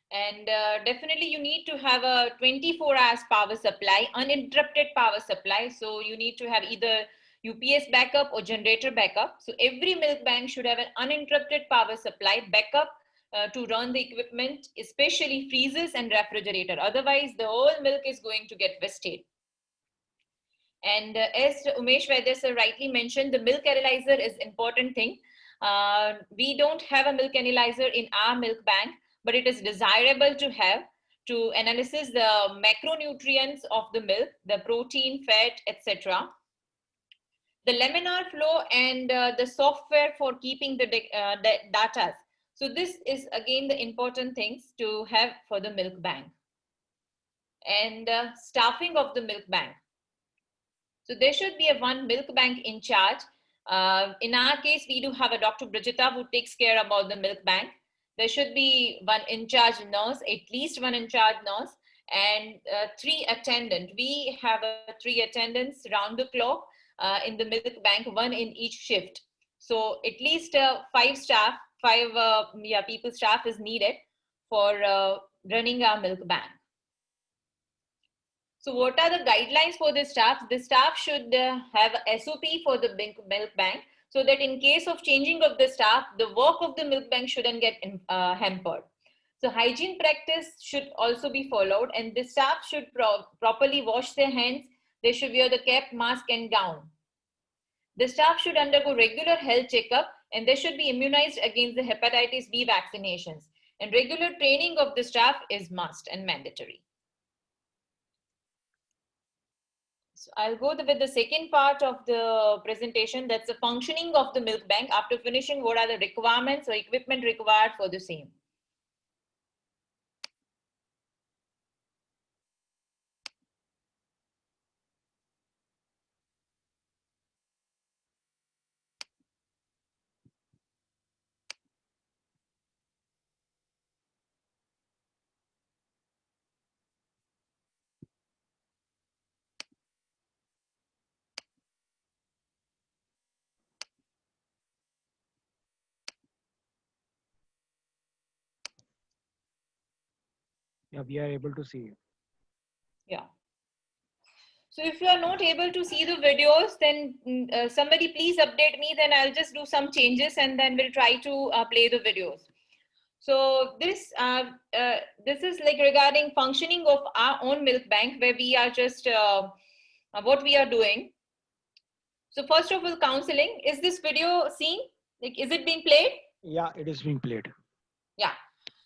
And definitely you need to have a 24 hours power supply, uninterrupted power supply. So you need to have either UPS backup or generator backup. So every milk bank should have an uninterrupted power supply backup to run the equipment, especially freezers and refrigerator. Otherwise, the whole milk is going to get wasted. And as Umesh Vaidya sir rightly mentioned, the milk analyzer is important thing. We don't have a milk analyzer in our milk bank, but it is desirable to have to analyze the macronutrients of the milk, the protein, fat, etc. The laminar flow and the software for keeping the data. So this is again the important things to have for the milk bank. And staffing of the milk bank. So there should be one milk bank in charge. In our case, we do have a Dr. Brijita who takes care about the milk bank. There should be one in charge nurse, at least one in charge nurse, and 3 attendants. We have 3 attendants round the clock in the milk bank, one in each shift. So at least five people staff is needed for running our milk bank. So what are the guidelines for the staff? The staff should have a SOP for the milk bank, so that in case of changing of the staff, the work of the milk bank shouldn't get hampered. So hygiene practice should also be followed, and the staff should properly wash their hands. They should wear the cap, mask and gown. The staff should undergo regular health checkup, and they should be immunized against the hepatitis B vaccinations. And regular training of the staff is must and mandatory. So I'll go with the second part of the presentation. That's the functioning of the milk bank. After finishing, what are the requirements or equipment required for the same? Yeah, we are able to see you. Yeah. So if you are not able to see the videos, then somebody please update me, then I'll just do some changes and then we'll try to play the videos. So this is like regarding functioning of our own milk bank, where we are just what we are doing. So first of all, counseling. Is this video seen? Like, is it being played? Yeah, it is being played. Yeah.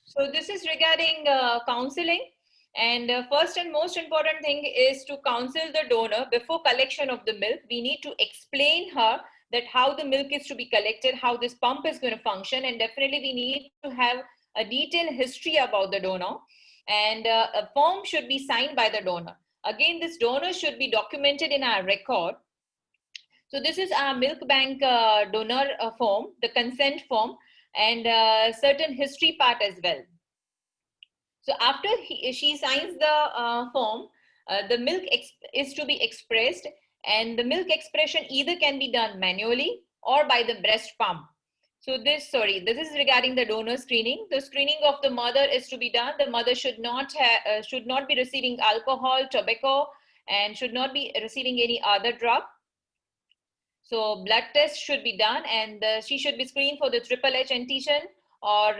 So this is regarding counseling. And first and most important thing is to counsel the donor before collection of the milk. We need to explain her that how the milk is to be collected, how this pump is going to function, and definitely we need to have a detailed history about the donor. And a form should be signed by the donor. Again, this donor should be documented in our record. So this is our milk bank donor form, the consent form, and certain history part as well. So after she signs the form, the milk is to be expressed, and the milk expression either can be done manually or by the breast pump. So this is regarding the donor screening. The screening of the mother is to be done. The mother should not be receiving alcohol, tobacco, and should not be receiving any other drug. So blood test should be done, and she should be screened for the triple H antigen or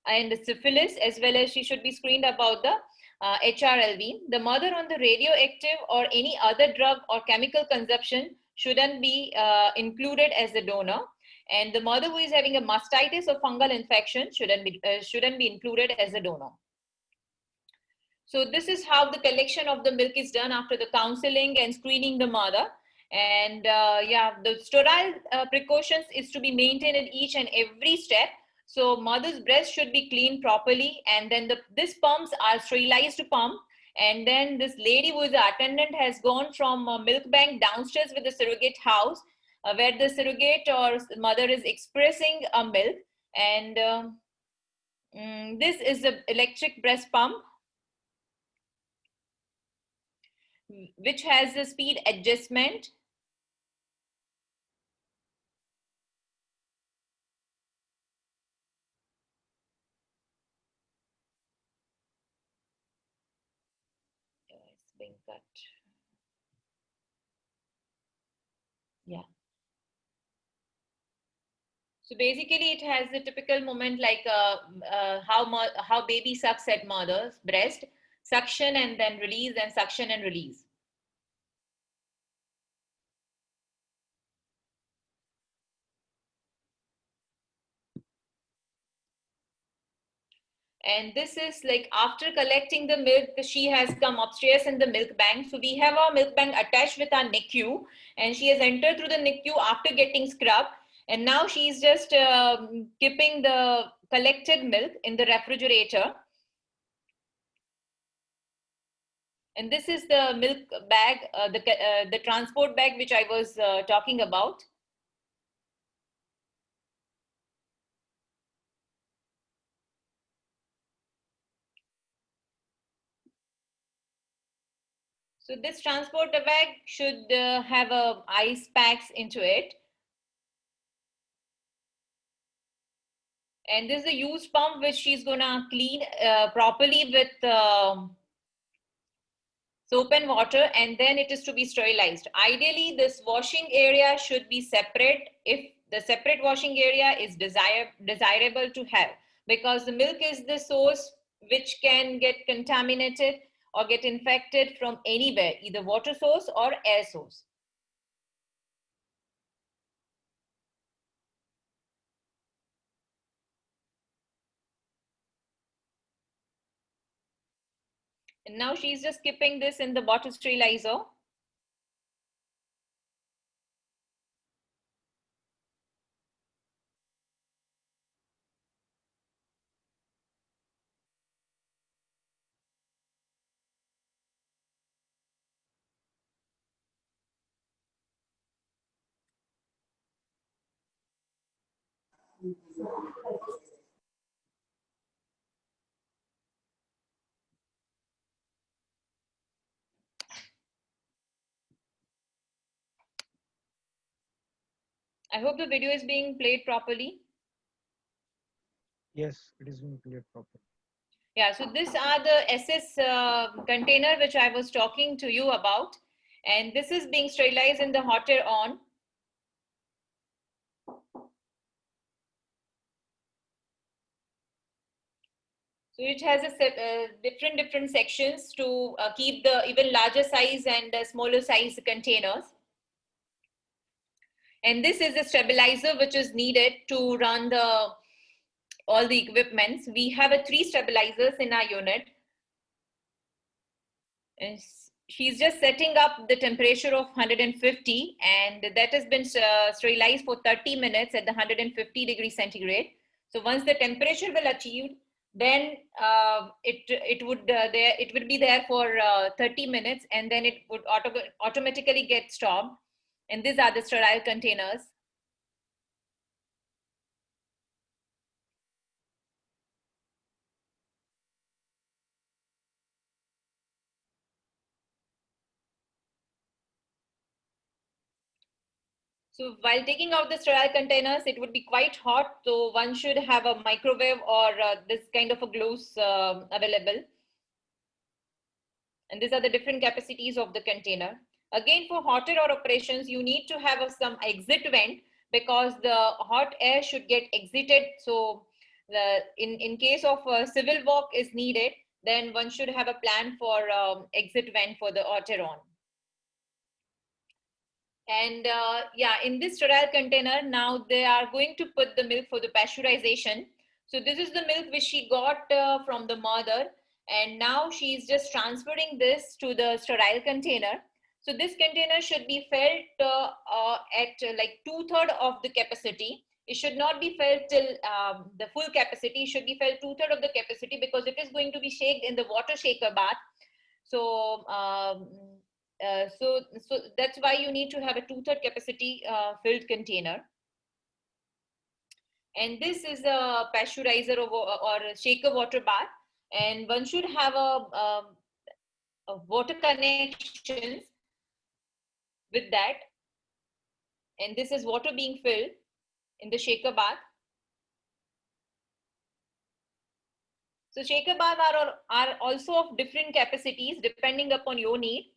and syphilis, as well as she should be screened about the HRLV. The mother on the radioactive or any other drug or chemical consumption shouldn't be included as a donor, and the mother who is having a mastitis or fungal infection shouldn't be included as a donor. So this is how the collection of the milk is done after the counseling and screening the mother. And the sterile precautions is to be maintained in each and every step. So mother's breast should be cleaned properly, and then these pumps are sterilized pump. And then this lady who is the attendant has gone from milk bank downstairs with the surrogate house, where the surrogate or mother is expressing a milk. And this is the electric breast pump, which has the speed adjustment. It's being cut. Yeah. So basically it has the typical moment like how baby sucks at mother's breast, suction and then release, and suction and release. And this is like after collecting the milk, she has come upstairs in the milk bank. So we have our milk bank attached with our NICU, and she has entered through the NICU after getting scrubbed. And now she's just keeping the collected milk in the refrigerator. And this is the milk bag, the transport bag, which I was talking about. So this transporter bag should have ice packs into it. And this is a used pump which she's gonna clean properly with soap and water, and then it is to be sterilized. Ideally, this washing area should be separate if the separate washing area is desirable to have, because the milk is the source which can get contaminated or get infected from anywhere, either water source or air source. And now she's just skipping this in the bottle sterilizer. I hope the video is being played properly. Yes, it is being cleared properly. Yeah, so these are the SS container which I was talking to you about. And this is being sterilized in the hot air on. So it has a different sections to keep the even larger size and smaller size containers. And this is a stabilizer which is needed to run all the equipments. We have 3 stabilizers in our unit. And she's just setting up the temperature of 150, and that has been sterilized for 30 minutes at the 150 degrees centigrade. So once the temperature will achieved, then it would be there for 30 minutes, and then it would automatically get stopped. And these are the sterile containers. So while taking out the sterile containers, it would be quite hot. So one should have a microwave or this kind of a gloves available. And these are the different capacities of the container. Again, for hot air operations, you need to have some exit vent, because the hot air should get exited. So in case of civil walk is needed, then one should have a plan for exit vent for the hot air on. And yeah, in this sterile container, now they are going to put the milk for the pasteurization. So this is the milk which she got from the mother. And now she's just transferring this to the sterile container. So this container should be filled at like 2/3 of the capacity. It should not be filled till the full capacity. It should be filled 2/3 of the capacity, because it is going to be shaked in the water shaker bath. So so that's why you need to have a 2/3 capacity filled container. And this is a pasteurizer or a shaker water bath, and one should have a water connections with that. And this is water being filled in the shaker bath. So shaker bath are also of different capacities depending upon your need.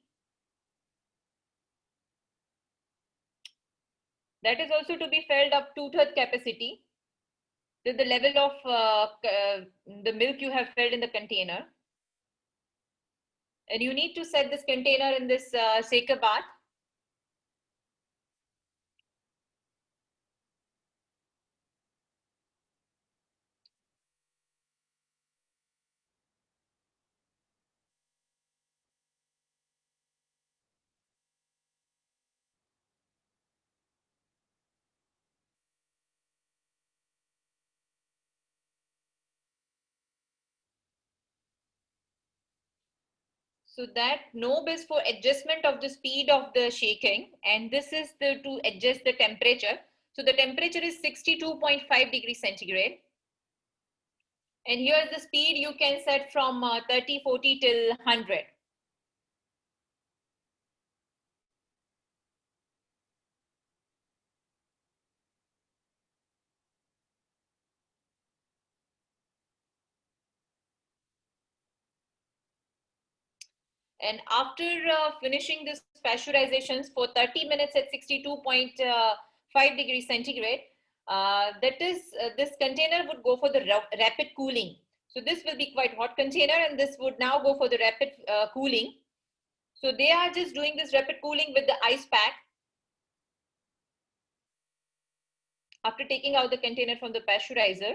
That is also to be filled up 2/3 capacity to the level of the milk you have filled in the container. And you need to set this container in this shaker bath. So that knob is for adjustment of the speed of the shaking, and this is to adjust the temperature. So the temperature is 62.5 degrees centigrade. And here is the speed you can set from 30, 40 till 100. And after finishing this pasteurizations for 30 minutes at 62.5 degrees centigrade, this container would go for the rapid cooling. So this will be quite hot container, and this would now go for the rapid cooling. So they are just doing this rapid cooling with the ice pack. After taking out the container from the pasteurizer.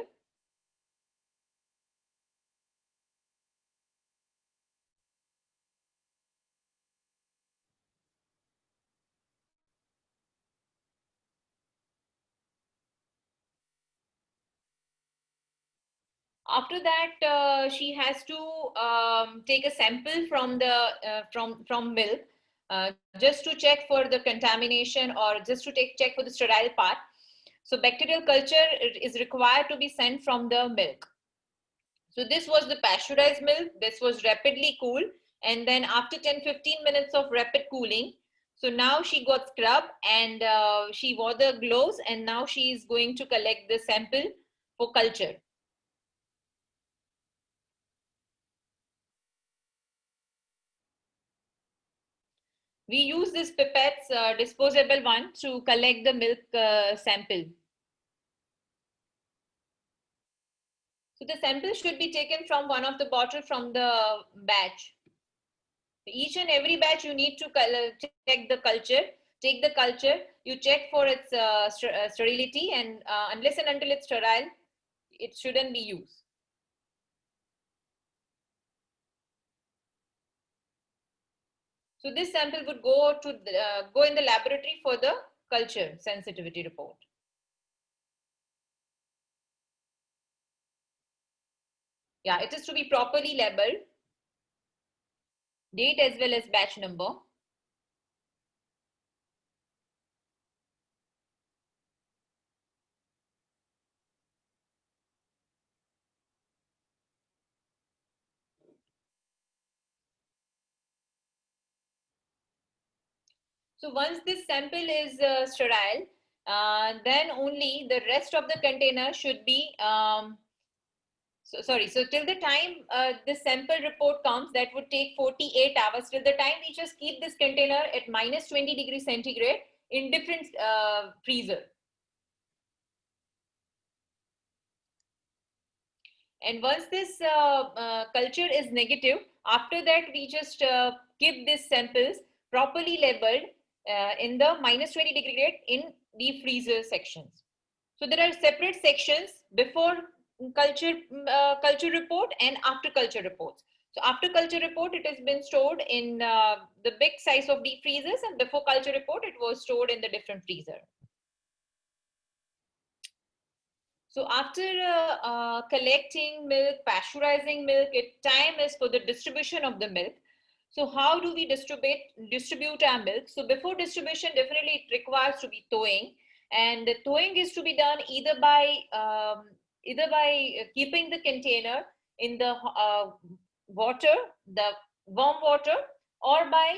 After that, she has to take a sample from the from milk, just to check for the contamination or just to check for the sterile part. So bacterial culture is required to be sent from the milk. So this was the pasteurized milk. This was rapidly cooled, and then after 10-15 minutes of rapid cooling, so now she got scrubbed and she wore the gloves, and now she is going to collect the sample for culture. We use this pipettes, disposable one, to collect the milk sample. So the sample should be taken from one of the bottle from the batch. Each and every batch you need to check the culture, take the culture, you check for its sterility, and unless and until it's sterile, it shouldn't be used. So this sample would go to go in the laboratory for the culture sensitivity report. Yeah, it is to be properly labeled, date as well as batch number. So once this sample is sterile, then only the rest of the container should be so till the time this sample report comes, that would take 48 hours. Till the time we just keep this container at -20 degrees centigrade in different freezer. And once this culture is negative, after that we just keep these samples properly labeled in the -20 degree grade in the freezer sections. So there are separate sections before culture report and after culture reports. So after culture report, it has been stored in the big size of deep freezers, and before culture report, it was stored in the different freezer. So after collecting milk, pasteurizing milk, time is for the distribution of the milk. So how do we distribute our milk? So before distribution, definitely it requires to be thawing, and the thawing is to be done either by keeping the container in the water, the warm water, or by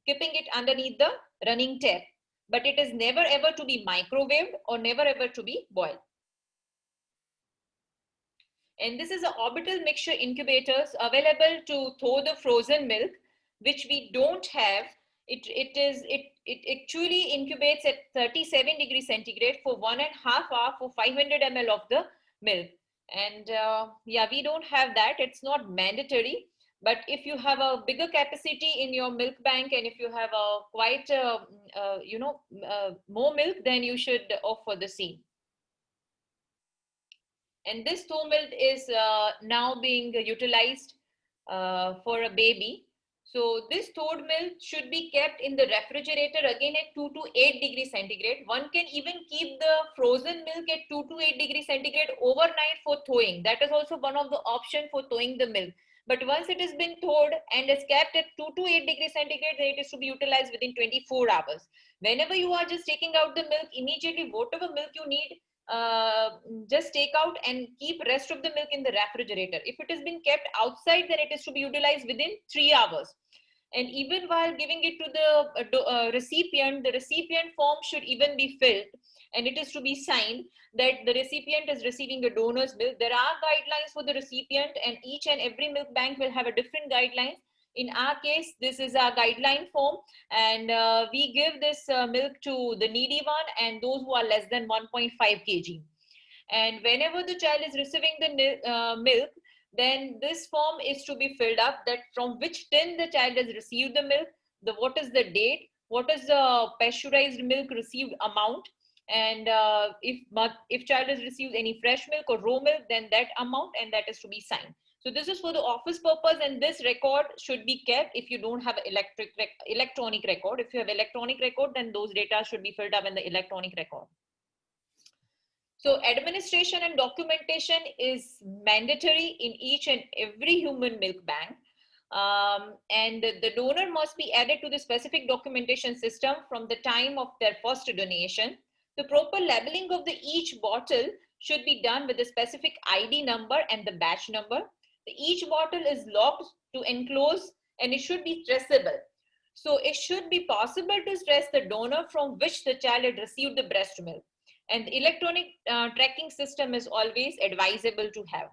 keeping it underneath the running tap. But it is never ever to be microwaved or never ever to be boiled. And this is an orbital mixture incubators available to thaw the frozen milk, which we don't have. It actually incubates at 37 degrees centigrade for 1.5 hours for 500 ml of the milk. And yeah, we don't have that. It's not mandatory. But if you have a bigger capacity in your milk bank, and if you have a quite more milk, then you should opt for the same. And this thaw milk is now being utilized for a baby. So this thawed milk should be kept in the refrigerator again at 2 to 8 degrees centigrade. One can even keep the frozen milk at 2 to 8 degrees centigrade overnight for thawing. That is also one of the options for thawing the milk. But once it has been thawed and is kept at 2 to 8 degrees centigrade, then it is to be utilized within 24 hours. Whenever you are just taking out the milk, immediately whatever milk you need, just take out and keep rest of the milk in the refrigerator. If it has been kept outside, then it is to be utilized within 3 hours. And even while giving it to the recipient, the recipient form should even be filled, and it is to be signed that the recipient is receiving a donor's milk. There are guidelines for the recipient, and each and every milk bank will have a different guidelines. In our case, this is our guideline form, and we give this milk to the needy one and those who are less than 1.5 kg. And whenever the child is receiving the milk, then this form is to be filled up, that from which tin the child has received the milk, what is the date, what is the pasteurized milk received amount, and if child has received any fresh milk or raw milk, then that amount, and that is to be signed. So this is for the office purpose, and this record should be kept if you don't have electronic record. If you have electronic record, then those data should be filled up in the electronic record. So administration and documentation is mandatory in each and every human milk bank. And the donor must be added to the specific documentation system from the time of their first donation. The proper labeling of each bottle should be done with a specific ID number and the batch number. Each bottle is locked to enclose, and it should be traceable. So it should be possible to trace the donor from which the child had received the breast milk. And the electronic tracking system is always advisable to have.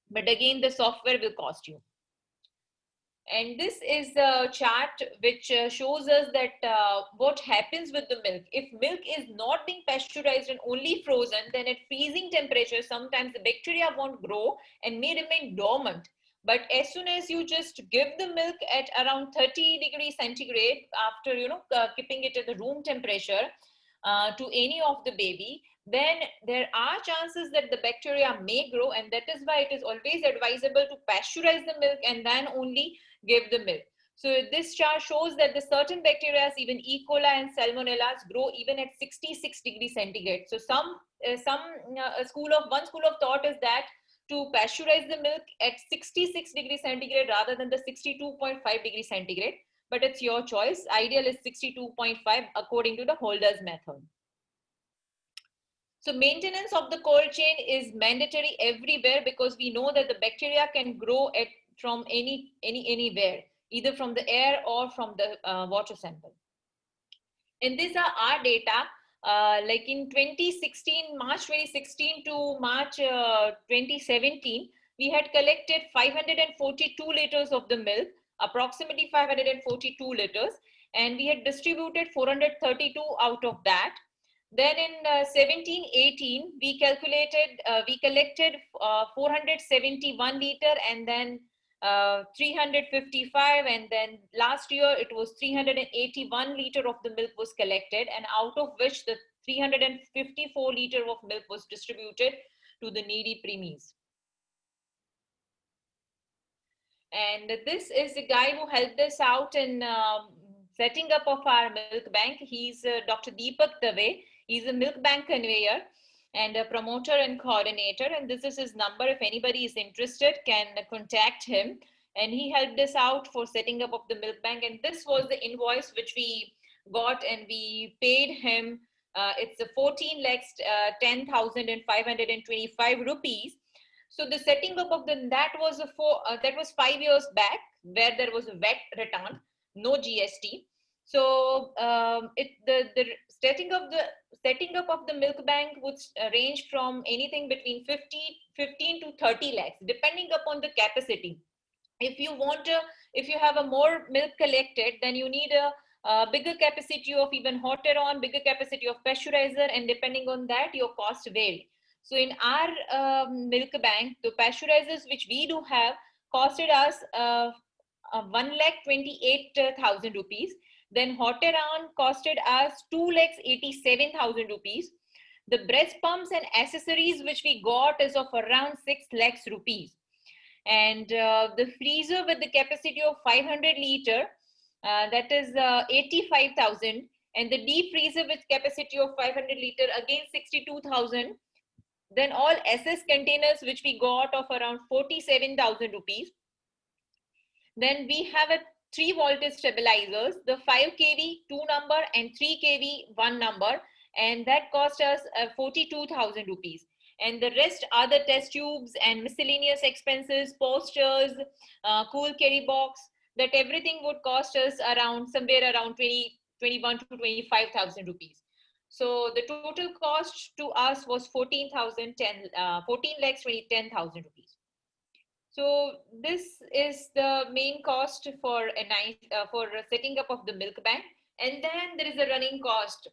But again, the software will cost you. And this is a chart which shows us that what happens with the milk. If milk is not being pasteurized and only frozen, then at freezing temperature, sometimes the bacteria won't grow and may remain dormant. But as soon as you just give the milk at around 30 degrees centigrade, after keeping it at the room temperature to any of the baby, then there are chances that the bacteria may grow, and that is why it is always advisable to pasteurize the milk and then only give the milk. So this chart shows that the certain bacteria, even E. coli and Salmonellas, grow even at 66 degrees centigrade. So one school of thought is that to pasteurize the milk at 66 degrees centigrade rather than the 62.5 degrees centigrade, but it's your choice. Ideal is 62.5 according to the Holder's method. So maintenance of the cold chain is mandatory everywhere, because we know that the bacteria can grow from anywhere, either from the air or from the water sample. And these are our data. Like in 2016, March 2016 to March 2017, we had collected 542 liters of the milk, approximately 542 liters, and we had distributed 432 out of that. Then in 17-18, we collected 471 liter, and then 355, and then last year it was 381 liter of the milk was collected, and out of which the 354 liter of milk was distributed to the needy preemies. And this is the guy who helped us out in setting up of our milk bank. He's Dr. Deepak Dave. He's a milk bank conveyor and a promoter and coordinator. And this is his number. If anybody is interested, can contact him. And he helped us out for setting up of the milk bank. And this was the invoice which we got, and we paid him. It's a 14,10,525 rupees. So the setting up of that was 5 years back, where there was a VAT return, no GST. So the setting up of the milk bank would range from anything between 15 to 30 lakhs, depending upon the capacity. If you have a more milk collected, then you need a bigger capacity of even hot air on, bigger capacity of pasteurizer, and depending on that, your cost vary. So in our milk bank, the pasteurizers which we do have costed us 1,28,000 rupees. Then hot air on costed us 2,87,000 rupees. The breast pumps and accessories which we got is of around 6 lakhs rupees. And the freezer with the capacity of 500 liter, that is 85,000. And the deep freezer with capacity of 500 liter, again 62,000. Then all SS containers which we got of around 47,000 rupees. Then we have a 3 voltage stabilizers, the 5 kV 2 number and 3 kV 1 number, and that cost us 42,000 rupees. And the rest are the test tubes and miscellaneous expenses, posters, cool carry box, that everything would cost us somewhere around 21 to 25,000 rupees. So the total cost to us was 14,10,000 rupees. So this is the main cost for a nice for setting up of the milk bank, and then there is a running cost.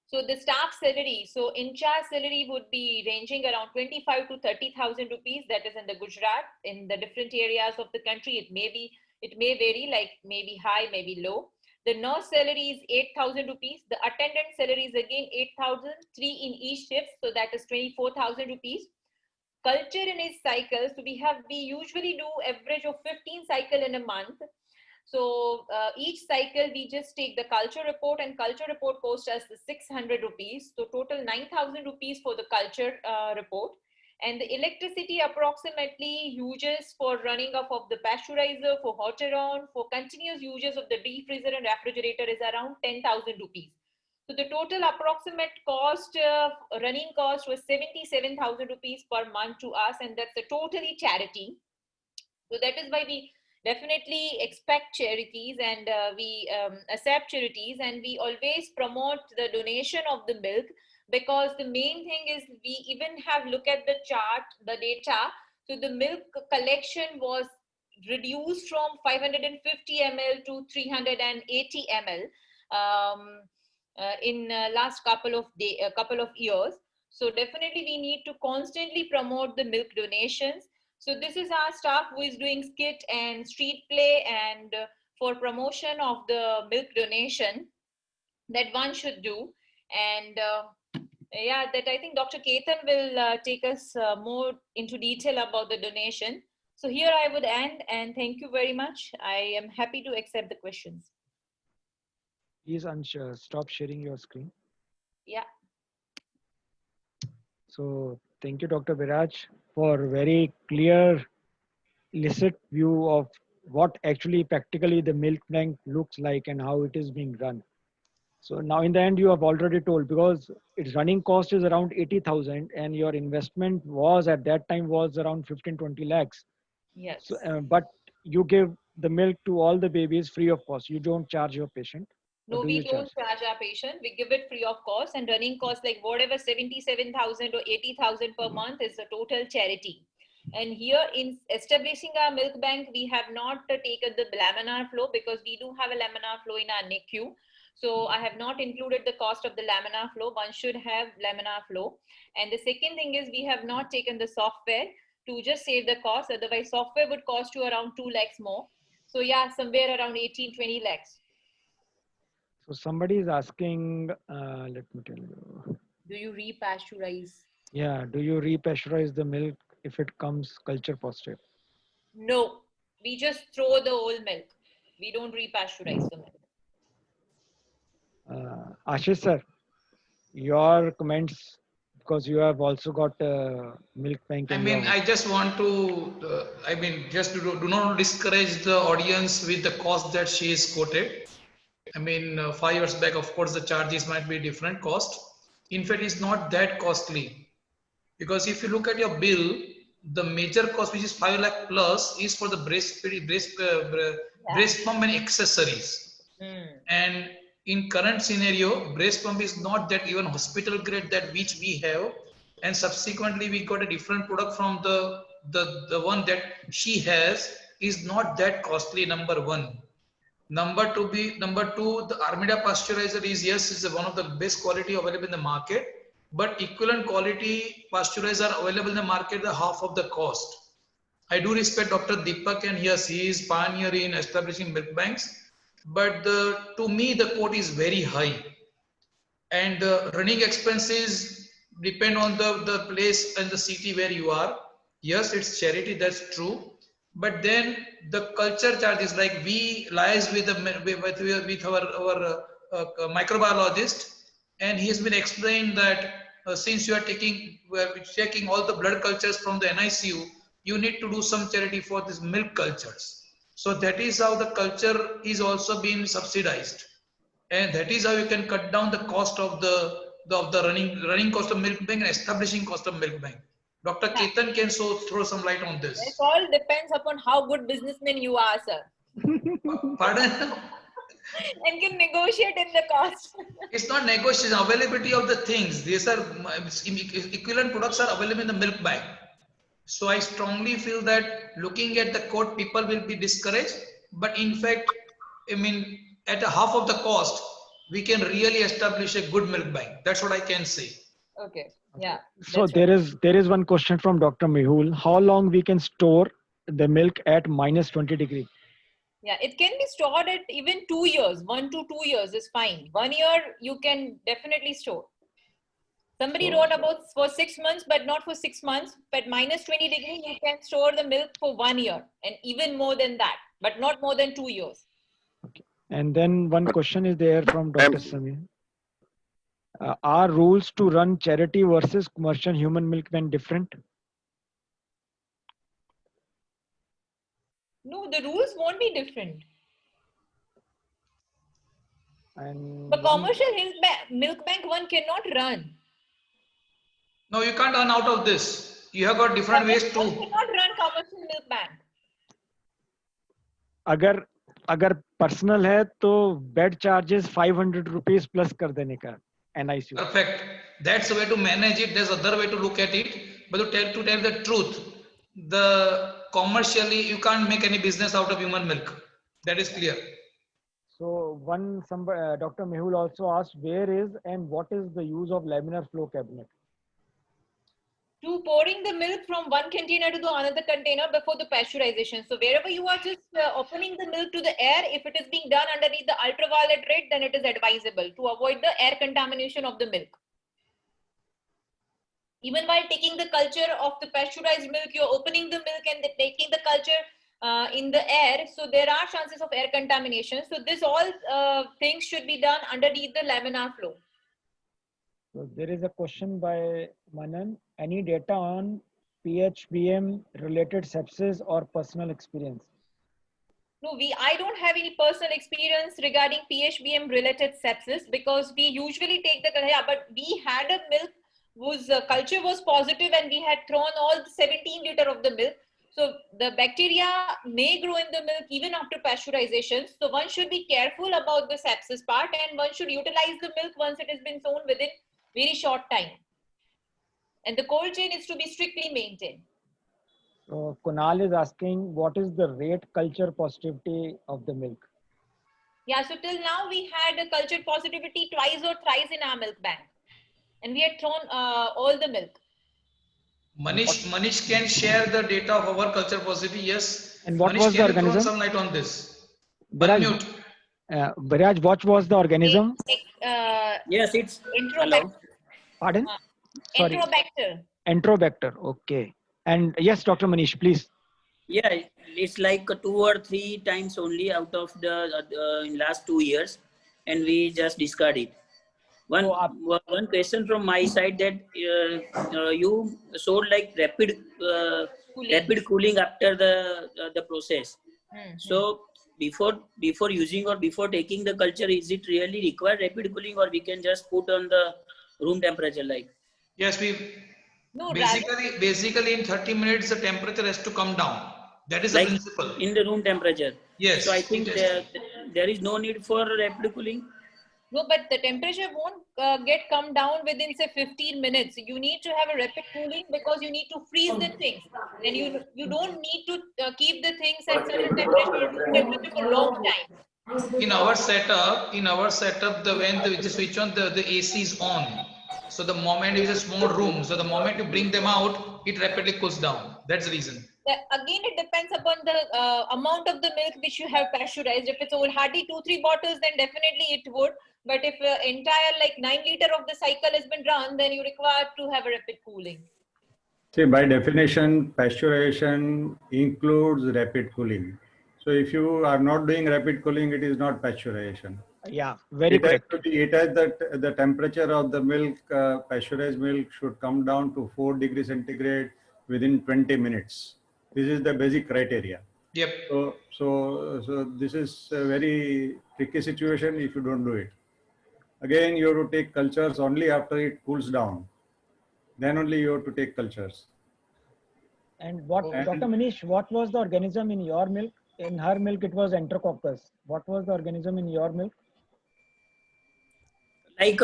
So the staff salary, so in charge salary would be ranging around 25 to 30,000 rupees. That is in the Gujarat. In the different areas of the country, it may vary, like maybe high, maybe low. The nurse salary is 8,000 rupees. The attendant salary is again 8,000, 3 in each shift. So that is 24,000 rupees. Culture in each cycle. So we usually do average of 15 cycle in a month. So each cycle we just take the culture report, and culture report costs us 600 rupees. So total 9,000 rupees for the culture report. And the electricity approximately uses for running of the pasteurizer, for hot around, for continuous uses of the deep freezer and refrigerator is around 10,000 rupees. So the total approximate cost, running cost was 77,000 rupees per month to us, and that's a totally charity. So that is why we definitely expect charities, and we accept charities, and we always promote the donation of the milk, because the main thing is we even have look at the chart, the data. So the milk collection was reduced from 550 ml to 380 ml in last couple of years. So definitely we need to constantly promote the milk donations. So this is our staff who is doing skit and street play, and for promotion of the milk donation that one should do. And yeah, that I think Dr. Ketan will take us more into detail about the donation. So here I would end, and thank you very much. I am happy to accept the questions. Please stop sharing your screen. Yeah. So thank you, Dr. Viraj, for very clear, illicit view of what actually practically the milk bank looks like and how it is being run. So now in the end, you have already told, because its running cost is around 80,000 and your investment was at that time was around 15-20 lakhs. Yes. So, but you give the milk to all the babies free of cost. You don't charge your patient. No, we don't charge our patient. We give it free of cost, and running cost, like whatever 77,000 or 80,000 per month, is the total charity. And here in establishing our milk bank, we have not taken the laminar flow, because we do have a laminar flow in our NICU. So I have not included the cost of the laminar flow. One should have laminar flow. And the second thing is we have not taken the software to just save the cost. Otherwise, software would cost you around 2 lakhs more. So yeah, somewhere around 18-20 lakhs. So somebody is asking, let me tell you. Do you repasteurize? Yeah, do you repasteurize the milk if it comes culture positive? No, we just throw the old milk. We don't repasteurize the milk. Ashish sir, your comments, because you have also got milk bank. I mean, I just want to, just do not discourage the audience with the cost that she is quoted. I mean, 5 years back, of course, the charges might be different cost. In fact, it's not that costly, because if you look at your bill, the major cost, which is 5 lakh plus, is for the breast pump and accessories. And in current scenario, breast pump is not that even hospital grade that which we have, and subsequently we got a different product from the one that she has is not that costly. Number one. Number two, the Armida pasteurizer is one of the best quality available in the market, but equivalent quality pasteurizer available in the market the half of the cost. I do respect Dr. Deepak, and yes, he is pioneer in establishing milk banks, but to me the quote is very high, and the running expenses depend on the place and the city where you are. Yes, it's charity, that's true. But then the culture charges, like we liaise with our microbiologist, and he has been explained that since you are checking all the blood cultures from the NICU, you need to do some charity for these milk cultures. So that is how the culture is also being subsidized, and that is how you can cut down the cost of the running cost of milk bank and establishing cost of milk bank. Dr. Ketan can throw some light on this. It all depends upon how good businessman you are, sir. Pardon? And can negotiate in the cost. It's not negotiation, availability of the things. These are equivalent products are available in the milk bank. So I strongly feel that looking at the code, people will be discouraged. But in fact, I mean, at a half of the cost, we can really establish a good milk bank. That's what I can say. Okay. Yeah. So that's there is one question from Dr. Mehul. How long we can store the milk at minus 20 degree? Yeah, it can be stored at even 2 years. 1 to 2 years is fine. 1 year you can definitely store. Somebody wrote about for 6 months, but not for 6 months. But minus 20 degree, you can store the milk for 1 year and even more than that, but not more than 2 years. And then one question is there from Dr. Samir. Are rules to run charity versus commercial human milkman different? No, the rules won't be different. And The commercial milk bank one cannot run. No, you can't earn out of this. You have got different ways One to. cannot run commercial milk bank. अगर personal है तो bed charges 500 rupees plus कर देने का NICU. Perfect. That's the way to manage it. There's other way to look at it. But to tell the truth, the commercially you can't make any business out of human milk. That is clear. So Dr. Mehul also asked, where is and what is the use of laminar flow cabinet? To pouring the milk from one container to the another container before the pasteurization. So wherever you are just opening the milk to the air, if it is being done underneath the ultraviolet rate, then it is advisable to avoid the air contamination of the milk. Even while taking the culture of the pasteurized milk, you're opening the milk and taking the culture in the air. So there are chances of air contamination. So this all things should be done underneath the laminar flow. So there is a question by Manan. Any data on PHBM related sepsis or personal experience? No, I don't have any personal experience regarding PHBM related sepsis because we usually take the, but we had a milk whose culture was positive and we had thrown all the 17 liter of the milk. So the bacteria may grow in the milk even after pasteurization. So one should be careful about the sepsis part and one should utilize the milk once it has been sown within very short time. And the cold chain is to be strictly maintained. So Kunal is asking, what is the rate culture positivity of the milk? Yeah, so till now we had a culture positivity twice or thrice in our milk bank. And we had thrown all the milk. Manish can share the data of our culture positivity. Yes. And what Manish, was the can you throw organism? some light on this? Biraj, Biraj, what was the organism? Yes, it's Enterobacter. Pardon? Sorry. Enterobacter. Enterobacter. Okay. And yes, Dr. Manish, please. yeah, it's like 2 or 3 times only out of the in last 2 years, and we just discard it. One question from my side that you showed like rapid cooling after the process. So before using or before taking the culture, is it really required rapid cooling, or we can just put on the room temperature like? Yes, basically in 30 minutes the temperature has to come down. That is the principle. In the room temperature. Yes. So I think there is no need for rapid cooling. No, but the temperature won't come down within say 15 minutes. You need to have a rapid cooling because you need to freeze the things. And you don't need to keep the things at certain temperature for a long time. In our setup, when we switch on the AC is on. So the moment it is a small room, so the moment you bring them out, it rapidly cools down. That's the reason. Again, it depends upon the amount of the milk which you have pasteurized. If it's hardly 2-3 bottles, then definitely it would. But if entire like 9 liter of the cycle has been run, then you require to have a rapid cooling. See, by definition, pasteurization includes rapid cooling. So if you are not doing rapid cooling, it is not pasteurization. Yeah, very correct. It has that the temperature of the milk, pasteurized milk should come down to 4 degrees centigrade within 20 minutes. This is the basic criteria. Yep. So this is a very tricky situation if you don't do it. Again, you have to take cultures only after it cools down. Then only you have to take cultures. And Dr. Manish, what was the organism in your milk? In her milk, it was Enterococcus. What was the organism in your milk? Like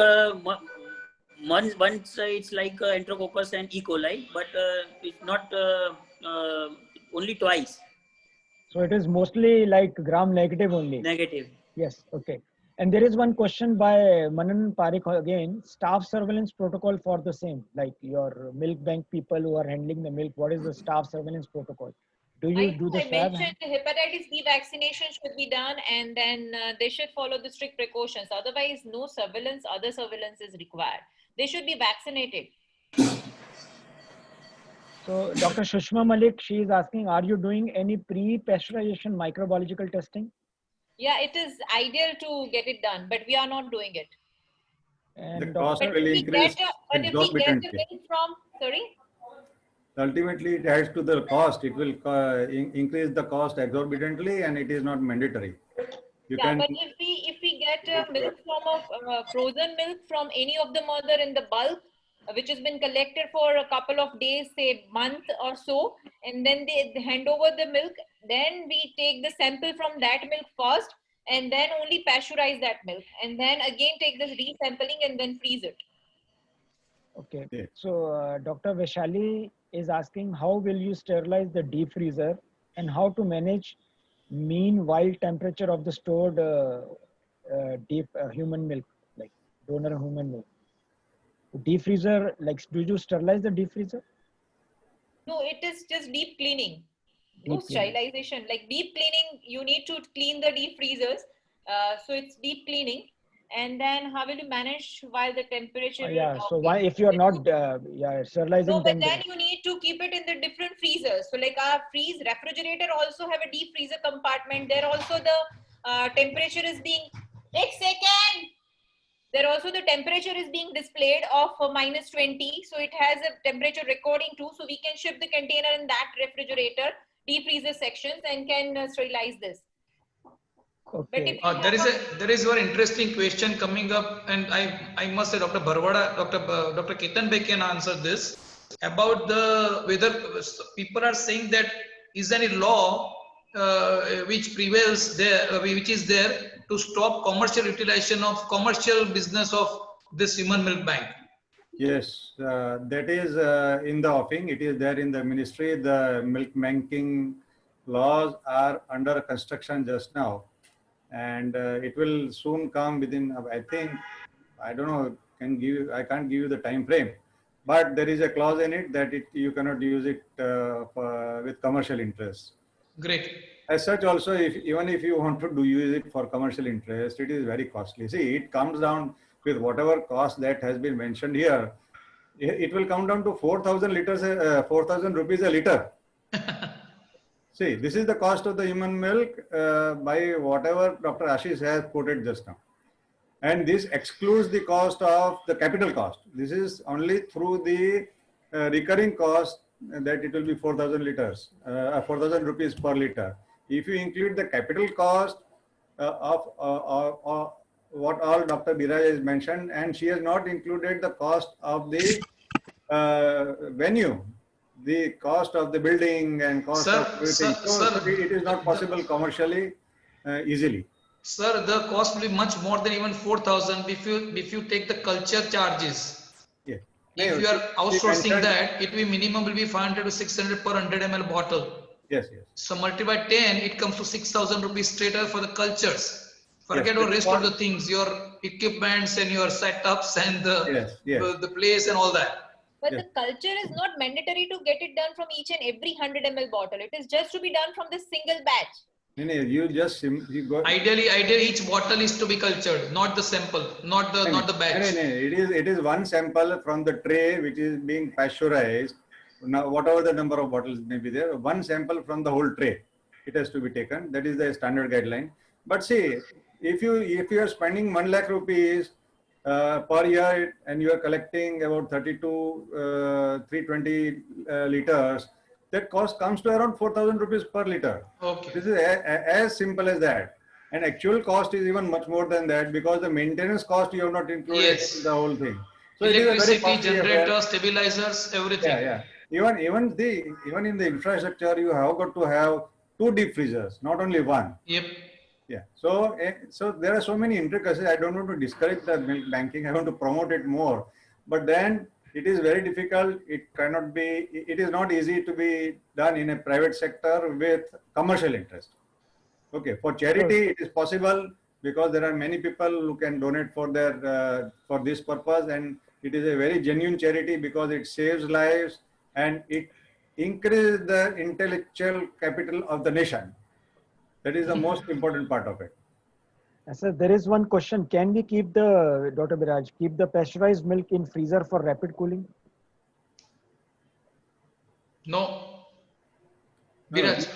once it's like Enterococcus and E. coli, but it's not only twice. So it is mostly like gram negative only. Negative. Yes. Okay. And there is one question by Manan Parikh again. Staff surveillance protocol for the same, like your milk bank people who are handling the milk. What is the staff surveillance protocol? Do you do the I swab? mentioned hepatitis B vaccination should be done, and then they should follow the strict precautions. Otherwise, no surveillance, other surveillance is required. They should be vaccinated. So Dr. Shushma Malik, she is asking, are you doing any pre-pasteurization microbiological testing? Yeah, it is ideal to get it done, but we are not doing it. And The cost Dr. will increase But if we get the exorbitantly. milk from, sorry? Ultimately, it adds to the cost. It will increase the cost exorbitantly, and it is not mandatory. You Yeah, can. but if we get milk from frozen milk from any of the mother in the bulk, which has been collected for a couple of days, say month or so, and then they hand over the milk, then we take the sample from that milk first, and then only pasteurize that milk, and then again take the resampling and then freeze it. Okay. Yeah. So Dr. Vaishali is asking, how will you sterilize the deep freezer and how to manage mean wild temperature of the stored deep human milk, like donor human milk? Deep freezer, like, do you sterilize the deep freezer? No, it is just deep cleaning. No Deep cleaning. sterilization. Like deep cleaning, you need to clean the deep freezers. So it's deep cleaning. And then how will you manage while the temperature? Yeah. So why, if you are not sterilizing, No, but then then you need to keep it in the different freezers. So like our refrigerator also have a deep freezer compartment. There also the temperature is being, take second. There also the temperature is being displayed of -20. So it has a temperature recording too. So we can ship the container in that refrigerator, deep freezer sections, and can sterilize this. okay. There is one interesting question coming up, and I must say Dr. Bharwada, Dr. Ketan Bhai can answer this about the whether people are saying that is there any law which prevails there, which is there to stop commercial utilization of commercial business of this human milk bank. Yes, that is in the offing. It is there in the ministry. The milk banking laws are under construction just now, and it will soon come within. I think, I don't know. I can't give you the time frame, but there is a clause in it that you cannot use it with commercial interest. Great. As such, also, even if you want to use it for commercial interest, it is very costly. See, it comes down with whatever cost that has been mentioned here. It will come down to 4,000 liters, 4,000 rupees a liter. See, this is the cost of the human milk by whatever Dr. Ashish has quoted just now. And this excludes the cost of the capital cost. This is only through the recurring cost that it will be 4,000 liters, 4,000 rupees per liter. If you include the capital cost of what all Dr. Biraj has mentioned, and she has not included the cost of the venue, the cost of the building and cost of everything. So it is not possible commercially easily. Sir, the cost will be much more than even 4,000 if you take the culture charges. Yeah. If you are outsourcing that, it will minimum will be 500 to 600 per 100 ml bottle. Yes, yes. So multiply 10, it comes to 6,000 rupees straight away for the cultures. Forget Yes, the rest of the things, your equipments and your setups and the place and all that. But the culture is not mandatory to get it done from each and every 100 ml bottle. It is just to be done from the single batch. No, you just go. Ideally, each bottle is to be cultured, not the sample, not the batch. No, it is one sample from the tray which is being pasteurized. Now, whatever the number of bottles may be there, one sample from the whole tray, it has to be taken. That is the standard guideline. But see, if you are spending 1 lakh rupees per year and you are collecting about 320 liters, that cost comes to around 4,000 rupees per liter. Okay. This is as simple as that. And actual cost is even much more than that because the maintenance cost you have not included in the whole thing. So electricity, generators, stabilizers, everything. Yeah. Even in the infrastructure, you have got to have 2 deep freezers, not only one. Yep. Yeah. So there are so many intricacies. I don't want to discourage the milk banking. I want to promote it more. but then it is very difficult. It cannot be, it is not easy to be done in a private sector with commercial interest. Okay, for charity, it is possible because there are many people who can donate for their for this purpose, and it is a very genuine charity because it saves lives and it increases the intellectual capital of the nation. That is the most important part of it. Sir, there is one question. Can we keep the, Dr. Biraj, keep the pasteurized milk in freezer for rapid cooling? No. No, Biraj.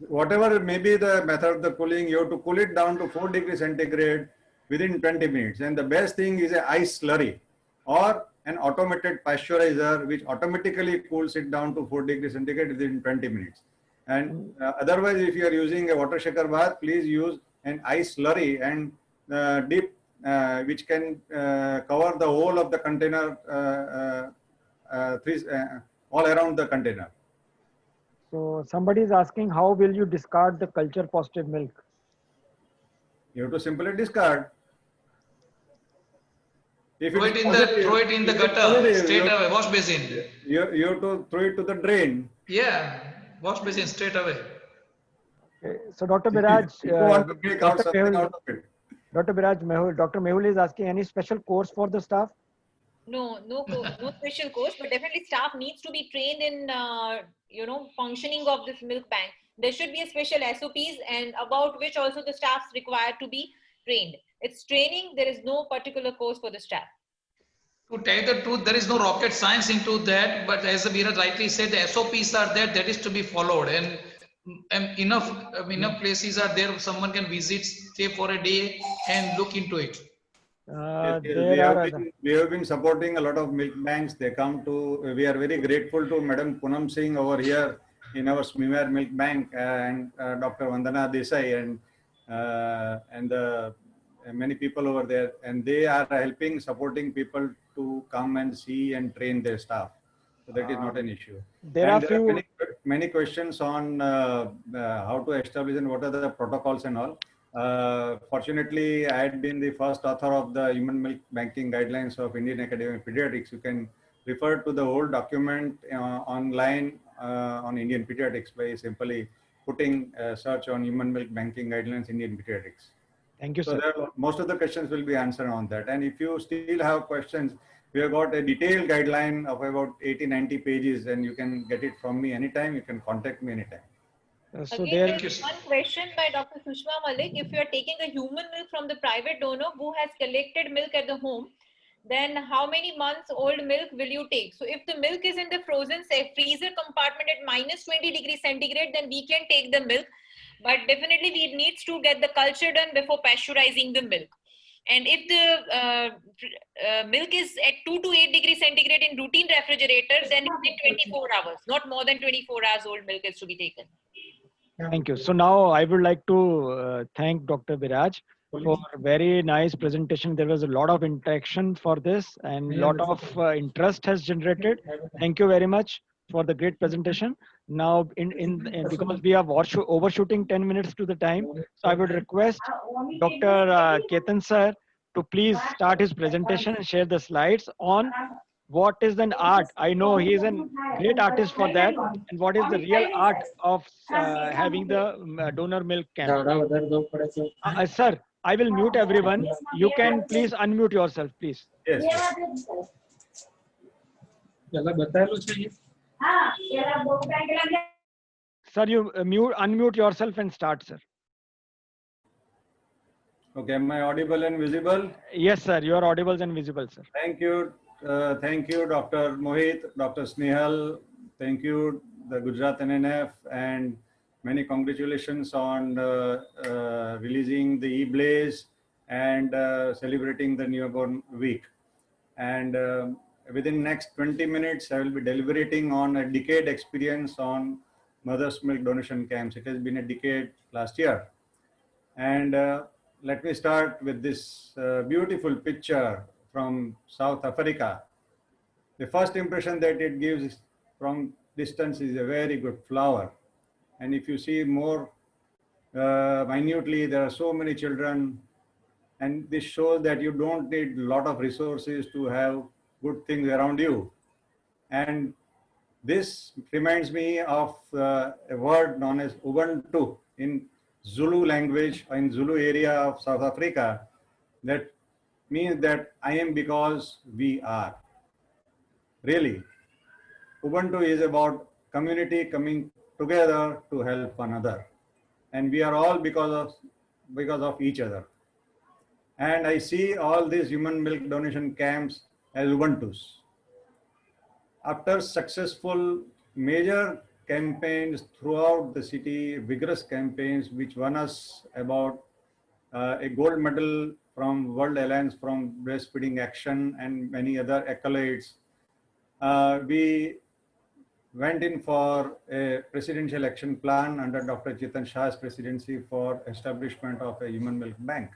whatever may be the method of the cooling, you have to cool it down to 4 degrees centigrade within 20 minutes. And the best thing is an ice slurry or an automated pasteurizer which automatically cools it down to 4 degrees centigrade within 20 minutes. And otherwise, if you are using a water shaker bath, please use an ice slurry and dip which can cover the whole of the container all around the container. So somebody is asking, how will you discard the culture positive milk? You have to simply discard. If Throw it it is in positive, throw it in the if it's gutter, positive, straight away, wash basin. you have to throw it to the drain. Yeah, wash basin straight away. Okay. So Dr. Biraj, You want to make out Dr. something Mehul, out of it. Dr. Biraj Mehul, Dr. Mehul is asking, any special course for the staff? No special course, but definitely staff needs to be trained in, functioning of this milk bank. There should be a special SOPs and about which also the staff's required to be trained. It's training. There is no particular course for the staff. To tell you the truth, there is no rocket science into that, but as Biraj rightly said, the SOPs are there, that is to be followed, and enough places are there. Someone can visit, stay for a day, and look into it. Yes, we have been supporting a lot of milk banks. They come to, we are very grateful to Madam Poonam Singh over here in our Smimar Milk Bank and Dr. Vandana Desai and many people over there. And they are helping, supporting people to come and see and train their staff. So that is not an issue. There are many questions on how to establish and what are the protocols and all. Fortunately, I had been the first author of the Human Milk Banking Guidelines of Indian Academy of Pediatrics. You can refer to the whole document online on Indian Pediatrics by simply putting a search on Human Milk Banking Guidelines Indian Pediatrics. Thank you, so sir. Most of the questions will be answered on that. And if you still have questions, we have got a detailed guideline of about 80-90 pages, and you can get it from me anytime. You can contact me anytime. So Again, there's one question by Dr. Sushma Malik. If you are taking a human milk from the private donor who has collected milk at the home, then how many months old milk will you take? So if the milk is in the frozen freezer compartment at minus 20 degrees centigrade, then we can take the milk. But definitely we needs to get the culture done before pasteurizing the milk. And if the milk is at 2 to 8 degrees centigrade in routine refrigerator, then it's 24 hours. Not more than 24 hours old milk is to be taken. Thank you. So now I would like to thank Dr. Biraj for a very nice presentation. There was a lot of interaction for this and a lot of interest has generated. Thank you very much for the great presentation. Now, because we are overshooting 10 minutes to the time, so I would request Dr. Ketan sir to please start his presentation and share the slides on what is an art. I know he is a great artist for that. And what is the real art of having the donor milk camp? Sir, I will mute everyone. You can please unmute yourself, please. Yes. Sir, you unmute yourself and start, sir. Okay, am I audible and visible? Yes, sir. You are audible and visible, sir. Thank you. Thank you, Dr. Mohit, Dr. Snehal. Thank you, the Gujarat NNF, and many congratulations on releasing the e-Blaze and celebrating the newborn week. And within next 20 minutes, I will be deliberating on a decade experience on mother's milk donation camps. It has been a decade last year. And let me start with this beautiful picture from South Africa. The first impression that it gives from distance is a very good flower. And if you see more minutely, there are so many children. And this shows that you don't need a lot of resources to have good things around you. And this reminds me of a word known as Ubuntu in Zulu language, in Zulu area of South Africa, that means that I am because we are. Really, Ubuntu is about community coming together to help one another. And we are all because of each other. And I see all these human milk donation camps as Ubuntus. After successful major campaigns throughout the city, vigorous campaigns which won us about a gold medal from World Alliance from Breastfeeding Action and many other accolades, we went in for a presidential action plan under Dr. Chetan Shah's presidency for establishment of a human milk bank.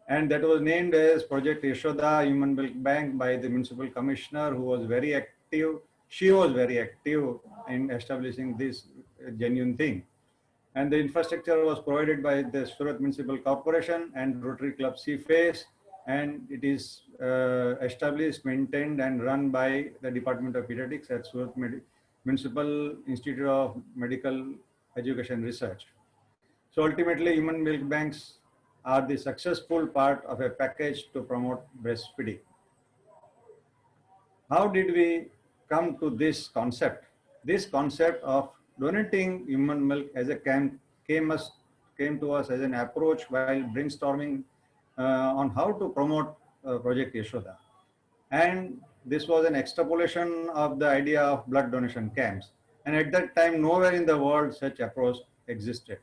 And that was named as Project Yashoda Human Milk Bank by the municipal commissioner, who was very active. She was very active in establishing this genuine thing. And the infrastructure was provided by the Surat Municipal Corporation and Rotary Club Seaface. And it is established, maintained and run by the Department of Pediatrics at Surat Municipal Institute of Medical Education Research. So ultimately, human milk banks are the successful part of a package to promote breastfeeding. How did we come to this concept? This concept of donating human milk as a camp came to us as an approach while brainstorming on how to promote Project Yashoda. And this was an extrapolation of the idea of blood donation camps. And at that time, nowhere in the world such approach existed.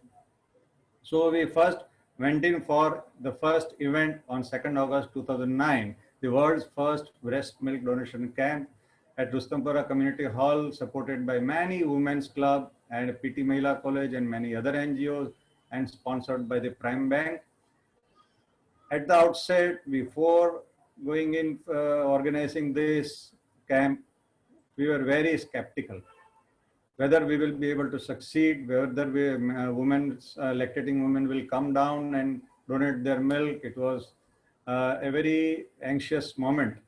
So we first went in for the first event on 2nd August 2009, the world's first breast milk donation camp at Rustampura Community Hall, supported by many women's club and PT Mahila College and many other NGOs, and sponsored by the Prime Bank. At the outset, before going in organizing this camp, we were very skeptical whether we will be able to succeed, whether lactating women will come down and donate their milk. It was a very anxious moment.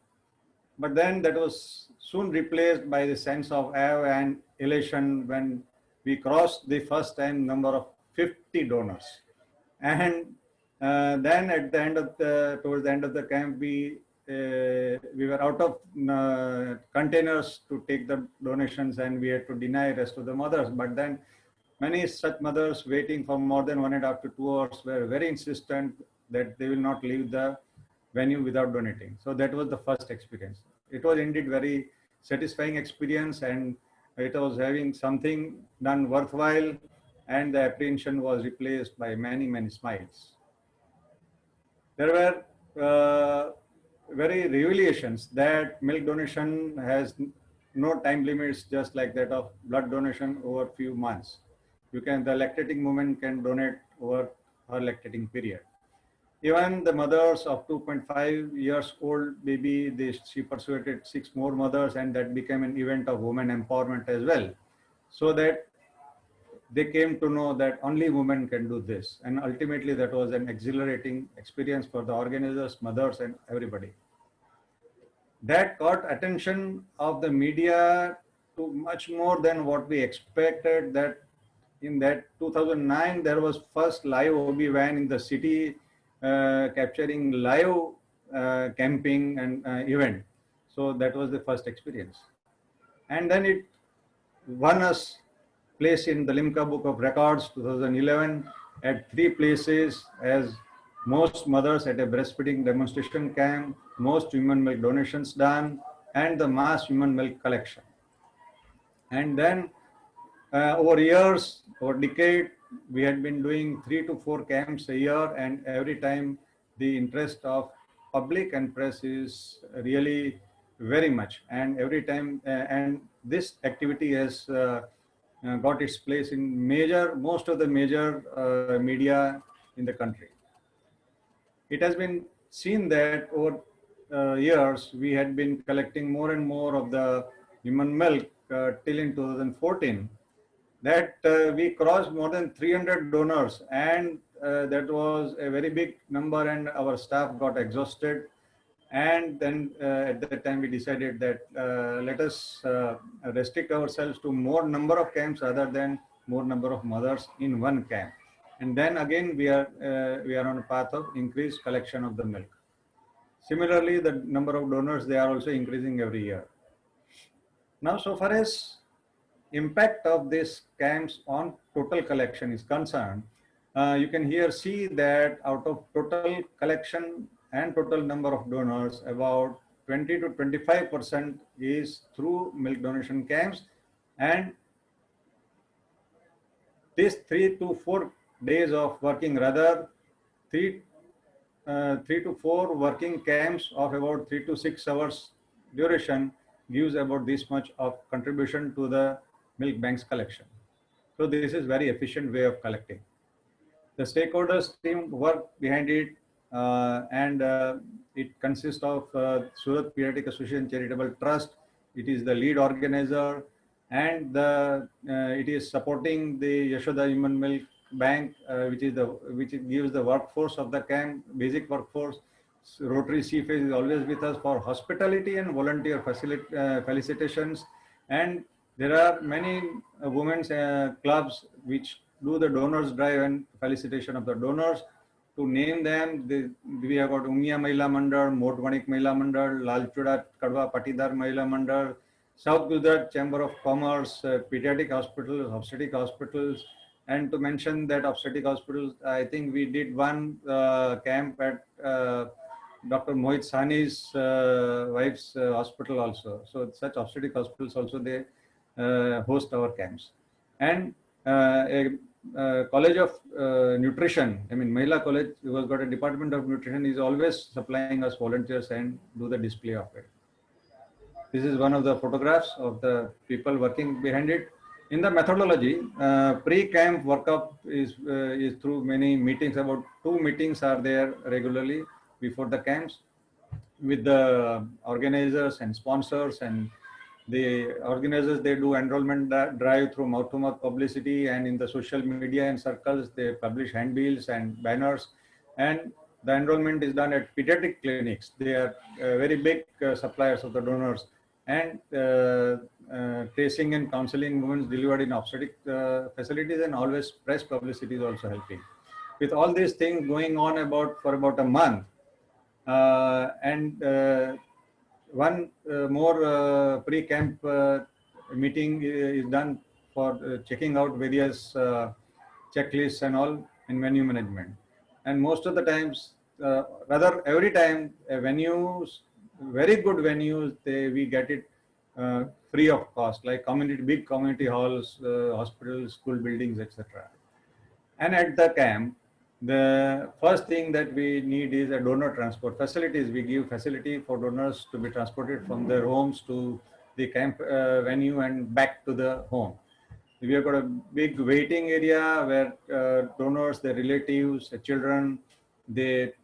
But then that was soon replaced by the sense of awe and elation when we crossed the first time number of 50 donors. And then at the end of towards the end of the camp, we were out of containers to take the donations, and we had to deny rest of the mothers. But then many such mothers waiting for more than 1.5 to 2 hours were very insistent that they will not leave the venue without donating. So that was the first experience. It was indeed very satisfying experience, and it was having something done worthwhile, and the apprehension was replaced by many, many smiles. There were very revelations that milk donation has no time limits, just like that of blood donation over a few months. The lactating woman can donate over her lactating period. Even the mothers of 2.5 years old baby, she persuaded 6 more mothers, and that became an event of women empowerment as well. So that they came to know that only women can do this. And ultimately that was an exhilarating experience for the organizers, mothers, and everybody. That caught attention of the media to much more than what we expected. That in that 2009, there was first live OB van in the city capturing live camping and event. So that was the first experience. And then it won us place in the Limca Book of Records 2011 at 3 places as most mothers at a breastfeeding demonstration camp, most human milk donations done, and the mass human milk collection. And then over years, over decade, we had been doing 3 to 4 camps a year, and every time the interest of public and press is really very much. And every time, and this activity has got its place in most of the major media in the country. It has been seen that over years, we had been collecting more and more of the human milk till in 2014, that we crossed more than 300 donors, and that was a very big number, and our staff got exhausted. And then at that time we decided that let us restrict ourselves to more number of camps rather than more number of mothers in one camp. And then again we are on a path of increased collection of the milk. Similarly, the number of donors, they are also increasing every year. Now, so far as impact of these camps on total collection is concerned, you can here see that out of total collection and total number of donors, about 20 to 25% is through milk donation camps, and these 3 to 4 days of working, rather 3 to 4 working camps of about 3 to 6 hours duration gives about this much of contribution to the milk bank's collection. So this is very efficient way of collecting. The stakeholders team work behind it, and it consists of Surat Pediatric Association Charitable Trust. It is the lead organizer, and it is supporting the Yashoda Human Milk Bank, which gives the workforce of the camp, basic workforce. Rotary CFA is always with us for hospitality and volunteer felicitations, and there are many women's clubs which do the donors drive and felicitation of the donors. To name them, we have got Umia Mahila Mandal, Motwanik Mahila Mandal, Lalchuda Kadwa Patidar Mahila Mandal, South Gujarat Chamber of Commerce, pediatric hospitals, obstetric hospitals. And to mention that obstetric hospitals, I think we did one camp at Dr. Mohit Sahni's wife's hospital also. So such obstetric hospitals also, they host our camps. And a college of nutrition, I mean Mahila College, who has got a department of nutrition, is always supplying us volunteers and do the display of it. This is one of the photographs of the people working behind it. In the methodology, pre-camp workup is through many meetings. About 2 meetings are there regularly before the camps with the organizers and sponsors. And the organizers, they do enrollment drive through mouth-to-mouth publicity, and in the social media and circles, they publish handbills and banners. And the enrollment is done at pediatric clinics. They are very big suppliers of the donors. And tracing and counseling movements delivered in obstetric facilities, and always press publicity is also helping. With all these things going on for about a month, and one more pre-camp meeting is done for checking out various checklists and all in venue management. And most of the times, rather every time, venues, very good venues, we get it free of cost, like big community halls, hospitals, school buildings, etc. And at the camp, the first thing that we need is a donor transport facilities. We give facility for donors to be transported from their homes to the camp venue and back to the home. We have got a big waiting area where donors, their relatives, their children, they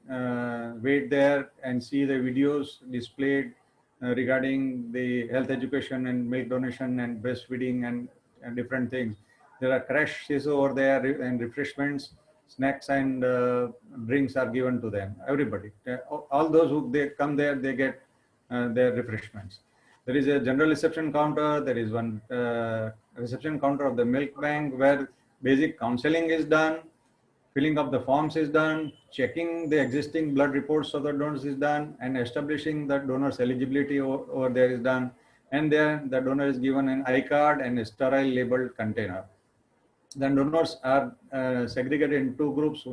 wait there and see the videos displayed regarding the health education and milk donation and breastfeeding and different things. There are crashes over there and refreshments, snacks and drinks are given to them, everybody. All those who they come there, they get their refreshments. There is a general reception counter. There is one reception counter of the milk bank where basic counseling is done, filling of the forms is done, checking the existing blood reports of the donors is done, and establishing the donor's eligibility over there is done. And then the donor is given an I-card and a sterile labeled container. Then donors are segregated in 2 groups.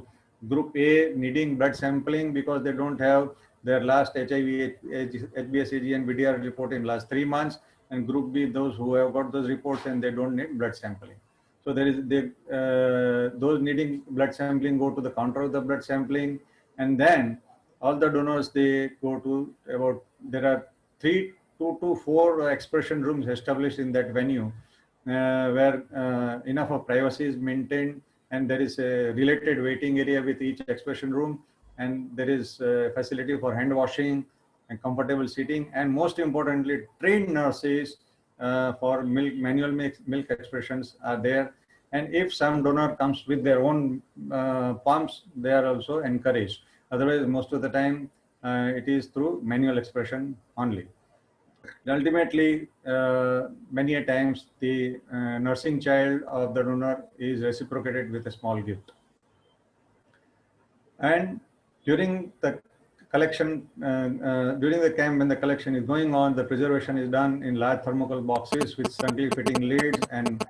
Group A needing blood sampling because they don't have their last HIV, HBsAg and VDR report in last 3 months. And group B, those who have got those reports and they don't need blood sampling. So there is those needing blood sampling go to the counter of the blood sampling, and then all the donors, they go to there are 2 to 4 expression rooms established in that venue where enough of privacy is maintained, and there is a related waiting area with each expression room, and there is a facility for hand washing and comfortable seating, and most importantly, trained nurses for manual milk expressions are there. And if some donor comes with their own pumps, they are also encouraged. Otherwise, most of the time, it is through manual expression only. Ultimately, many a times the nursing child of the donor is reciprocated with a small gift. And during the collection, during the camp when the collection is going on, the preservation is done in large thermocol boxes with snugly fitting lids and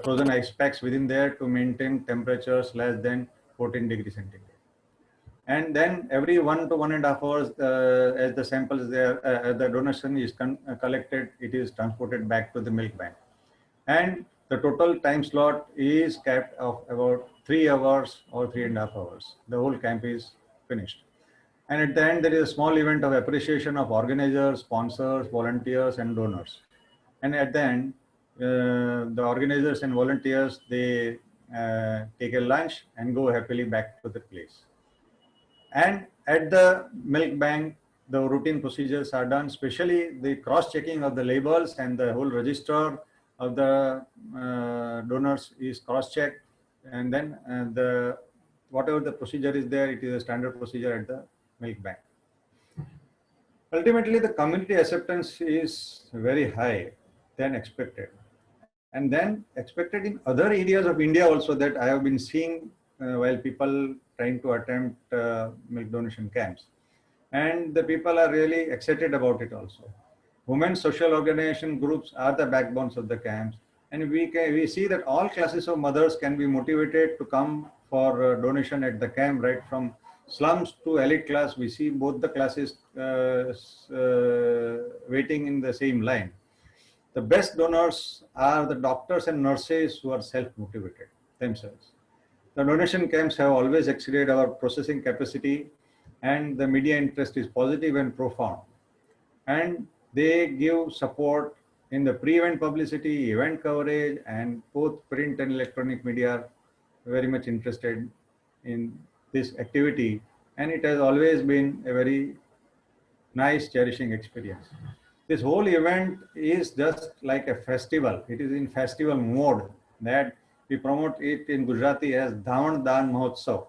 frozen ice packs within there to maintain temperatures less than 14 degrees centigrade. And then every 1 to 1.5 hours, as the samples there, as the donation is collected, it is transported back to the milk bank. And the total time slot is kept of about 3 hours or 3.5 hours. The whole camp is finished. And at the end, there is a small event of appreciation of organizers, sponsors, volunteers, and donors. And at the end, the organizers and volunteers, they take a lunch and go happily back to the place. And at the milk bank, the routine procedures are done, especially the cross-checking of the labels and the whole register of the donors is cross-checked. And then whatever the procedure is there, it is a standard procedure at the milk bank. Ultimately, the community acceptance is very high than expected. And then expected in other areas of India also, that I have been seeing while people trying to attempt milk donation camps. And the people are really excited about it also. Women's social organization groups are the backbones of the camps. And we see that all classes of mothers can be motivated to come for donation at the camp, right from slums to elite class. We see both the classes waiting in the same line. The best donors are the doctors and nurses who are self-motivated themselves. The donation camps have always exceeded our processing capacity, and the media interest is positive and profound. And they give support in the pre-event publicity, event coverage, and both print and electronic media are very much interested in this activity. And it has always been a very nice, cherishing experience. This whole event is just like a festival. It is in festival mode that we promote it in Gujarati as Dhawan Dan Mahotsav.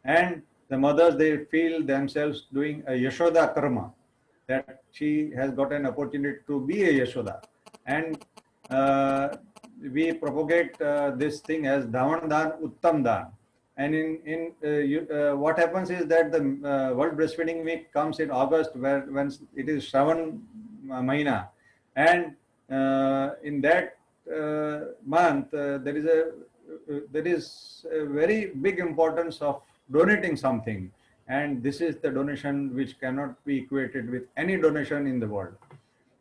And the mothers, they feel themselves doing a Yashoda Karma, that she has got an opportunity to be a Yashoda. And we propagate this thing as Dhawan Dan Uttam Dan. And what happens is that the World Breastfeeding Week comes in August, when it is Shravan Mahina, and in that month there is a very big importance of donating something, and this is the donation which cannot be equated with any donation in the world.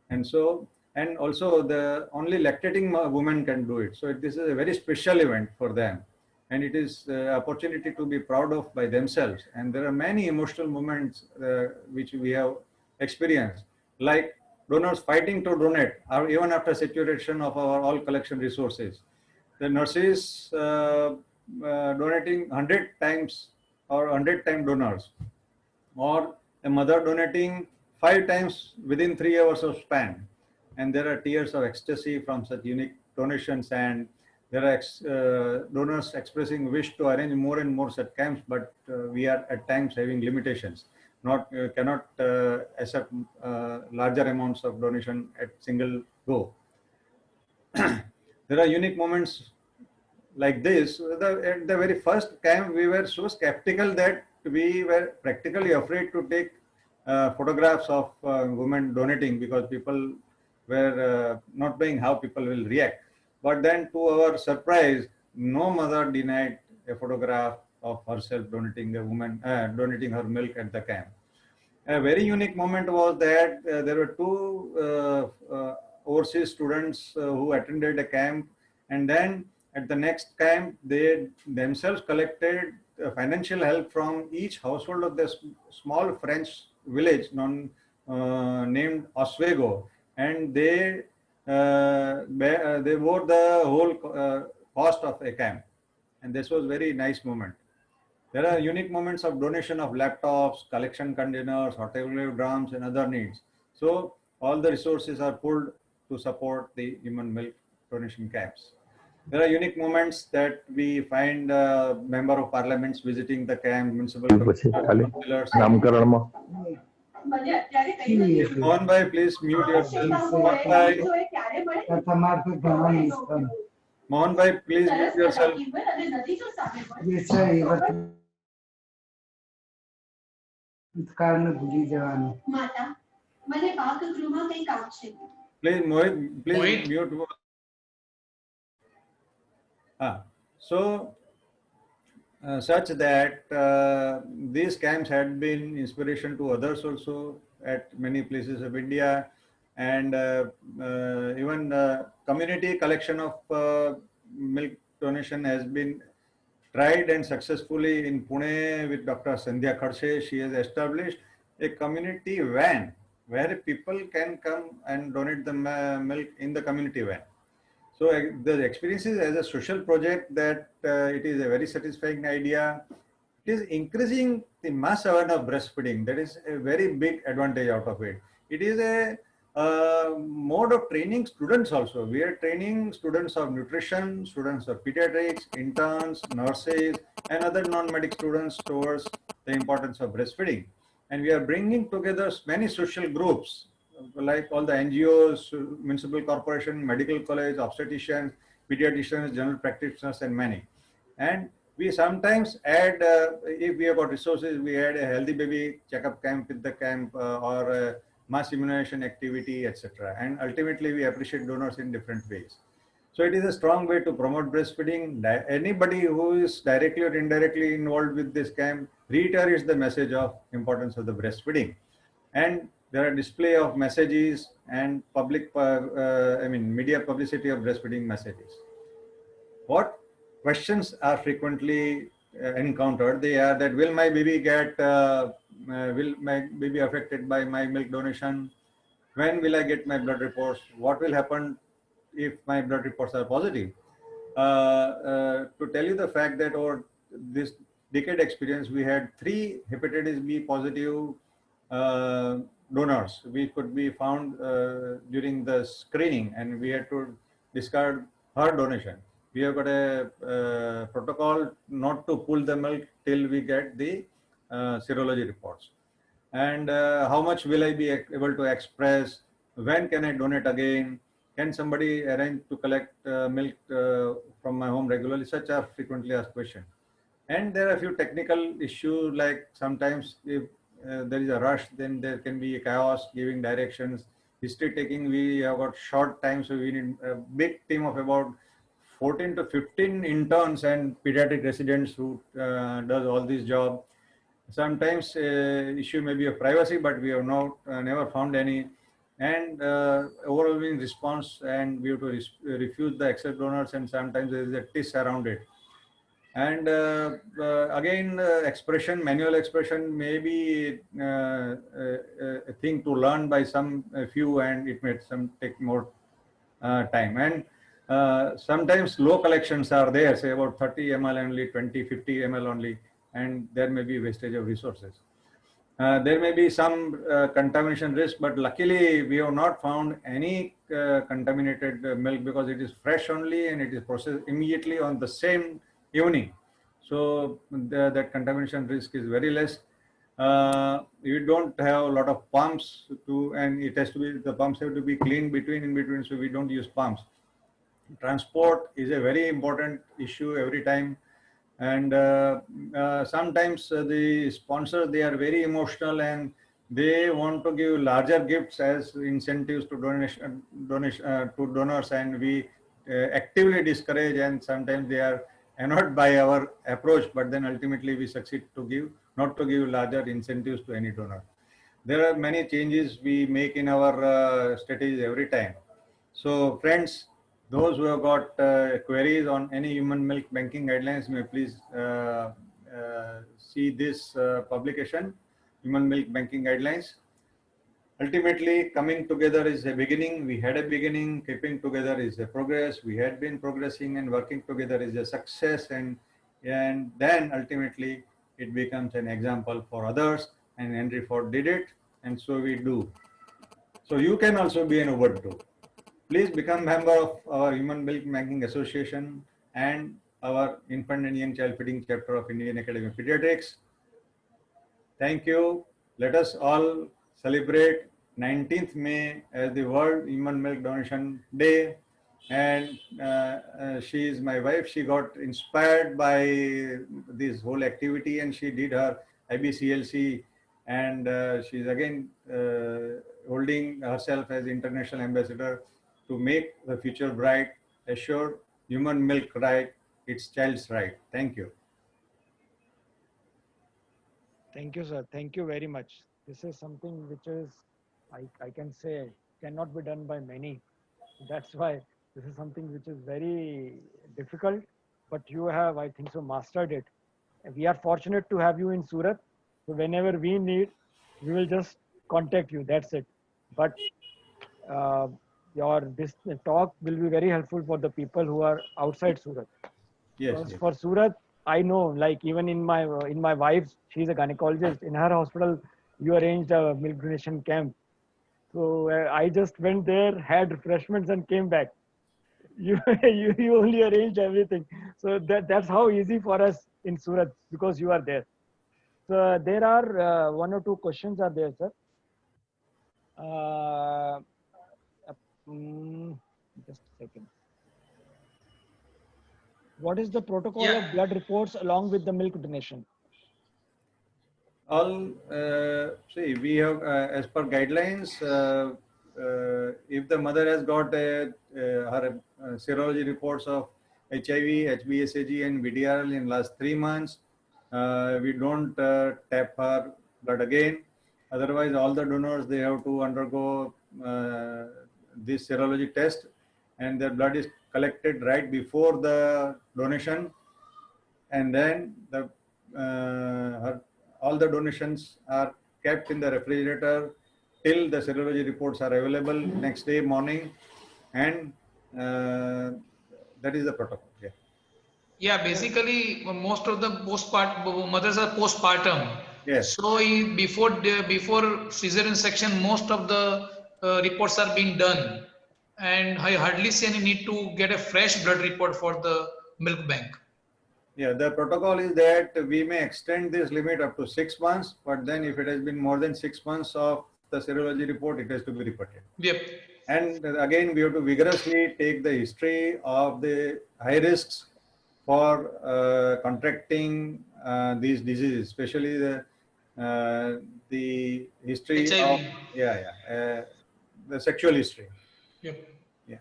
And so, and also the only lactating women can do it. So this is a very special event for them. And it is an opportunity to be proud of by themselves. And there are many emotional moments which we have experienced, like donors fighting to donate, or even after saturation of our all collection resources. The nurses donating 100 times or 100-time donors, or a mother donating 5 times within 3 hours of span. And there are tears of ecstasy from such unique donations, and there are donors expressing wish to arrange more and more such camps, but we are at times having limitations. Cannot accept larger amounts of donation at single go. There are unique moments like this. At the very first camp, we were so skeptical that we were practically afraid to take photographs of women donating, because people were not knowing how people will react. But then, to our surprise, no mother denied a photograph of herself donating donating her milk at the camp. A very unique moment was that there were 2 overseas students who attended a camp, and then at the next camp, they themselves collected financial help from each household of this small French village named Oswego, and they bore the whole cost of a camp. And this was very nice moment. There are unique moments of donation of laptops, collection containers, autoclave drums, and other needs. So all the resources are pulled to support the human milk donation camps. There are unique moments that we find member of parliaments visiting the camp, municipal councillors. નામકરણમાં Mohan bhai, please mute yourself. Mohan bhai, Mohan bhai, please mute yourself. Please, Mohit, please Mohit. mute. So, such that these camps had been inspiration to others also at many places of India, and even community collection of milk donation has been tried and successfully in Pune with Dr. Sandhya Khadshe. She has established a community van where people can come and donate the milk in the community van. So the experience is as a social project that it is a very satisfying idea. It is increasing the mass awareness of breastfeeding. That is a very big advantage out of it. It is a mode of training students also. We are training students of nutrition, students of pediatrics, interns, nurses, and other non-medic students towards the importance of breastfeeding. And we are bringing together many social groups like all the NGOs, municipal corporation, medical college, obstetricians, pediatricians, general practitioners, and many. And we sometimes add, if we have got resources, we add a healthy baby checkup camp with the camp or a mass immunization activity, etc. And ultimately, we appreciate donors in different ways. So it is a strong way to promote breastfeeding. Anybody who is directly or indirectly involved with this camp reiterates the message of importance of the breastfeeding. And there are display of messages and public, media publicity of breastfeeding messages. What questions are frequently encountered? They are that, will my baby affected by my milk donation? When will I get my blood reports? What will happen if my blood reports are positive? To tell you the fact that over this decade experience, we had 3 hepatitis B positive donors. We could be found during the screening, and we had to discard her donation. We have got a protocol not to pull the milk till we get the serology reports. And how much will I be able to express? When can I donate again? Can somebody arrange to collect milk from my home regularly? Such are frequently asked questions. And there are a few technical issues, like sometimes if there is a rush, then there can be a chaos giving directions. History taking, we have got short time, so we need a big team of about 14 to 15 interns and pediatric residents who does all this job. Sometimes issue may be of privacy, but we have not never found any. And overwhelming response, and we have to refuse the accept donors, and sometimes there is a twist around it. And again, expression, manual expression may be a thing to learn by some few, and it may take more time. And sometimes low collections are there, say about 30 ml only, 20, 50 ml only, and there may be wastage of resources. There may be some contamination risk, but luckily we have not found any contaminated milk, because it is fresh only and it is processed immediately on the same evening. So that contamination risk is very less. You don't have a lot of pumps and it has to be, the pumps have to be cleaned in between, so we don't use pumps. Transport is a very important issue every time. And sometimes the sponsors, they are very emotional and they want to give larger gifts as incentives to to donors, and we actively discourage, and sometimes they are annoyed by our approach, but then ultimately we succeed to not to give larger incentives to any donor. There are many changes we make in our strategies every time. So friends, those who have got queries on any human milk banking guidelines may please see this publication, Human Milk Banking Guidelines. Ultimately, coming together is a beginning. We had a beginning. Keeping together is a progress. We had been progressing, and working together is a success. And then ultimately it becomes an example for others. And Henry Ford did it, and so we do. So you can also be an Ubuntu. Please become member of our Human Milk Banking Association and our Infant and Young Child Feeding Chapter of Indian Academy of Pediatrics. Thank you. Let us all celebrate 19th May as the World Human Milk Donation Day. And she is my wife. She got inspired by this whole activity and she did her IBCLC, and she's again holding herself as international ambassador to make the future bright, assure human milk right, its child's right. Thank you. Thank you, sir. Thank you very much. This is something which is, I can say, cannot be done by many. That's why this is something which is very difficult, but you have, I think so, mastered it. And we are fortunate to have you in Surat. So whenever we need, we will just contact you. That's it. But this talk will be very helpful for the people who are outside Surat. Yes, Because yes. for Surat, I know, like even in my wife's, she's a gynecologist. In her hospital, you arranged a milk donation camp. So I just went there, had refreshments, and came back. You only arranged everything. So that's how easy for us in Surat because you are there. So there are one or two questions are there, sir. Just a second. What is the protocol Yeah. of blood reports along with the milk donation? All see, we have as per guidelines, if the mother has got her serology reports of HIV, HBsAg, and VDRL in last 3 months, we don't tap her blood again. Otherwise, all the donors, they have to undergo this serology test, and their blood is collected right before the donation, and then the all the donations are kept in the refrigerator till the serology reports are available next day morning, and that is the protocol. Yeah. Yeah, basically most of the mothers are postpartum. Yes. So before cesarean section, most of the reports are being done, and I hardly see any need to get a fresh blood report for the milk bank. Yeah, the protocol is that we may extend this limit up to 6 months, but then if it has been more than 6 months of the serology report, it has to be reported. Yep. And again, we have to vigorously take the history of the high risks for contracting these diseases, especially the history of HIV. The sexual history. Yep. Yeah.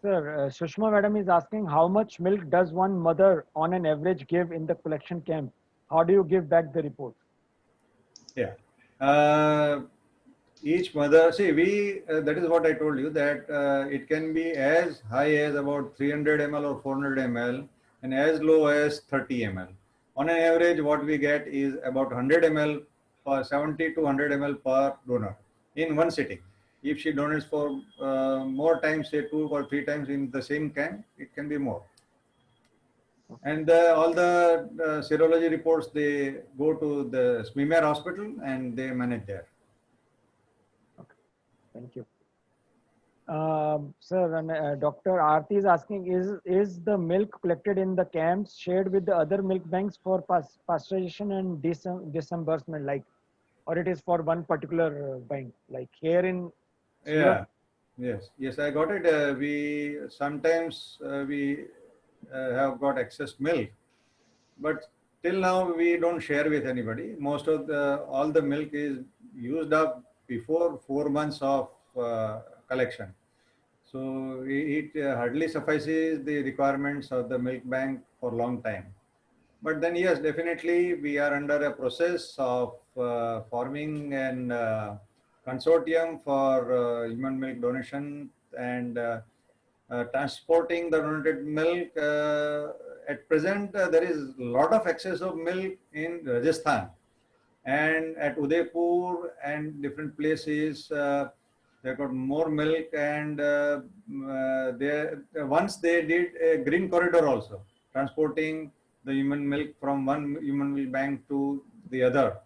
Sir, Sushma madam is asking how much milk does one mother on an average give in the collection camp? How do you give back the report? Yeah. Each mother, see, that is what I told you, that it can be as high as about 300 ml or 400 ml and as low as 30 ml. On an average, what we get is about 100 ml for 70 to 100 ml per donor in one sitting. If she donates for more times, say 2 or 3 times in the same camp, it can be more. And all the serology reports, they go to the Smimer hospital and they manage there. Okay, thank you. Sir, and, Dr. Aarti is asking, is the milk collected in the camps shared with the other milk banks for pasteurization and disbursement, like, or it is for one particular bank, like here in Surat? Yeah, yes, I got it. We sometimes we have got excess milk, but till now we don't share with anybody. Most of all the milk is used up before 4 months of collection. So it hardly suffices the requirements of the milk bank for a long time. But then yes, definitely we are under a process of forming an consortium for human milk donation and transporting the donated milk. At present, there is a lot of excess of milk in Rajasthan, and at Udaipur and different places, they got more milk, and once they did a green corridor also, transporting the human milk from one human milk bank to the other,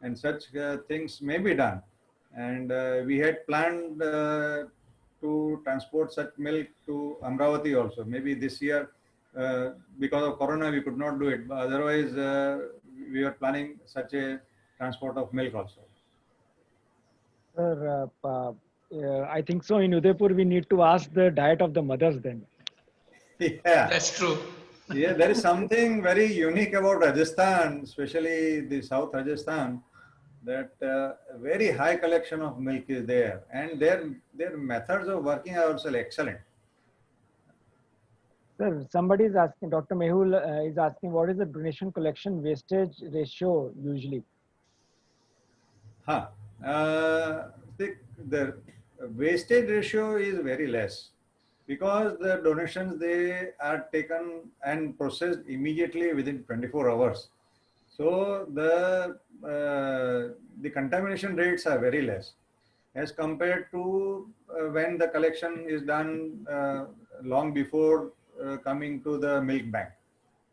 and such things may be done. And we had planned to transport such milk to Amravati also. Maybe this year, because of Corona, we could not do it. But otherwise, we are planning such a transport of milk also. Sir, I think so. In Udaipur, we need to ask the diet of the mothers then. Yeah. That's true. Yeah, there is something very unique about Rajasthan, especially the South Rajasthan, that very high collection of milk is there, and their methods of working are also excellent. Sir, somebody is asking, Dr. Mehul is asking, what is the donation collection wastage ratio usually? Huh. The wastage ratio is very less because the donations, they are taken and processed immediately within 24 hours. So the contamination rates are very less as compared to when the collection is done long before coming to the milk bank.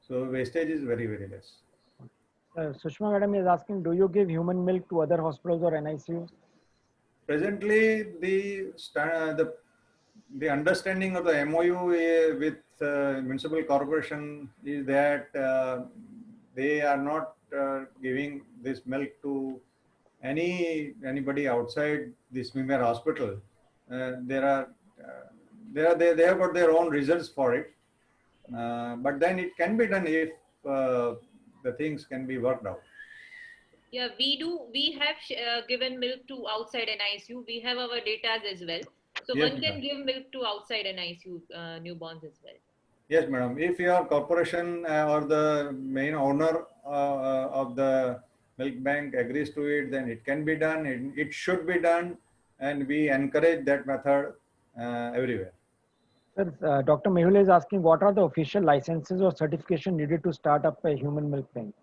So wastage is very, very less. Sushma Madam is asking, do you give human milk to other hospitals or NICUs? Presently, the understanding of the MOU with municipal corporation is that they are not giving this milk to anybody outside the Swimwear hospital. They have got their own reasons for it, but then it can be done if the things can be worked out. Yeah, we do. We have given milk to outside NICU. We have our data as well. So Yes, one can madam. give milk to outside NICU newborns as well. Yes, madam. If your corporation or the main owner of the milk bank agrees to it, then it can be done. It should be done, and we encourage that method everywhere. Sir, Dr. Mehul is asking, what are the official licenses or certification needed to start up a human milk bank?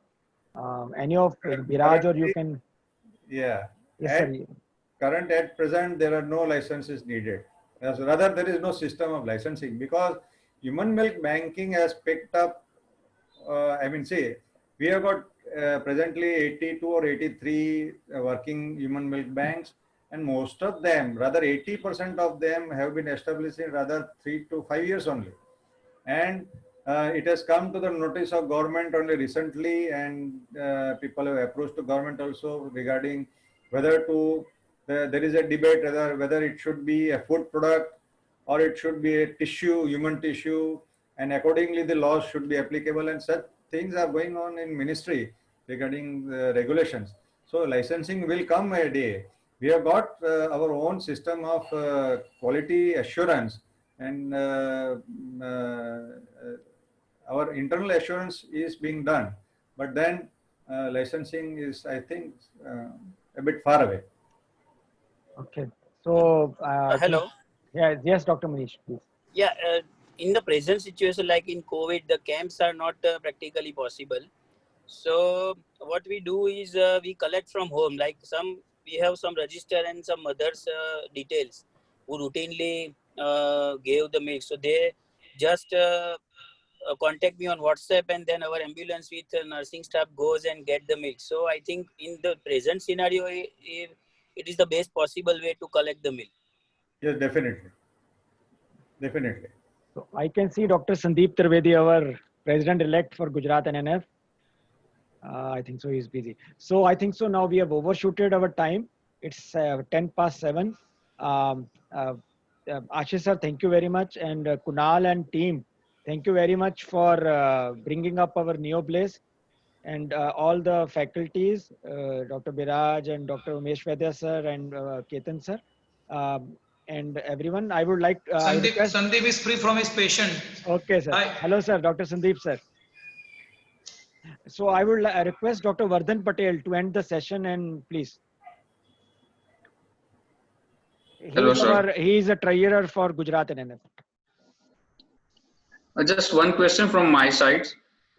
Any of Biraj, or you can? Yeah. Yes, sir. At present, there are no licenses needed. Rather, there is no system of licensing because human milk banking has picked up. See, we have got presently 82 or 83 working human milk banks, and most of them, rather 80% of them, have been established in rather 3 to 5 years only. And it has come to the notice of government only recently, and people have approached the government also regarding whether to there is a debate whether it should be a food product or it should be a tissue, human tissue, and accordingly the laws should be applicable, and such things are going on in ministry regarding the regulations. So licensing will come a day. We have got our own system of quality assurance, and our internal assurance is being done, but then licensing is, I think, a bit far away. Okay. So, hello. Yes, Dr. Manish, please. Yeah, in the present situation, like in COVID, the camps are not practically possible. So what we do is we collect from home. Like we have some register and some others details who routinely gave the milk. So they just contact me on WhatsApp, and then our ambulance with nursing staff goes and get the milk. So I think in the present scenario, it is the best possible way to collect the milk. Yes, definitely. Definitely. So I can see Dr. Sandeep Trivedi, our president-elect for Gujarat NNF. I think so he's busy. So I think so now we have overshooted our time. It's 10 past 7. Ashish sir, thank you very much. And Kunal and team, thank you very much for bringing up our Neo Place. And all the faculties, Dr. Biraj and Dr. Umesh Vaidya sir and Ketan sir. And everyone, I would like Sandeep is free from his patient. Okay, sir. Hi. Hello, sir. Dr. Sandeep, sir. So I would request Dr. Vardhan Patel to end the session, and please. Hello, sir. He is a treasurer for Gujarat NNF. Just one question from my side.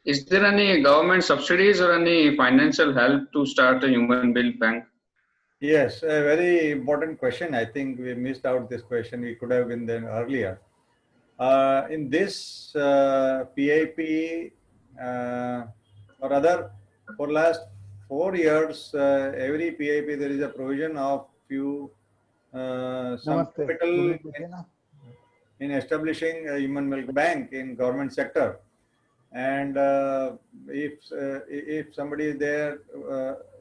Is there any government subsidies or any financial help to start a human milk bank? Yes, a very important question. I think we missed out this question. We could have been there earlier. In this PIP, or rather, for last 4 years, every PIP there is a provision of few some Namaste. capital in establishing a human milk bank in government sector. And if somebody is there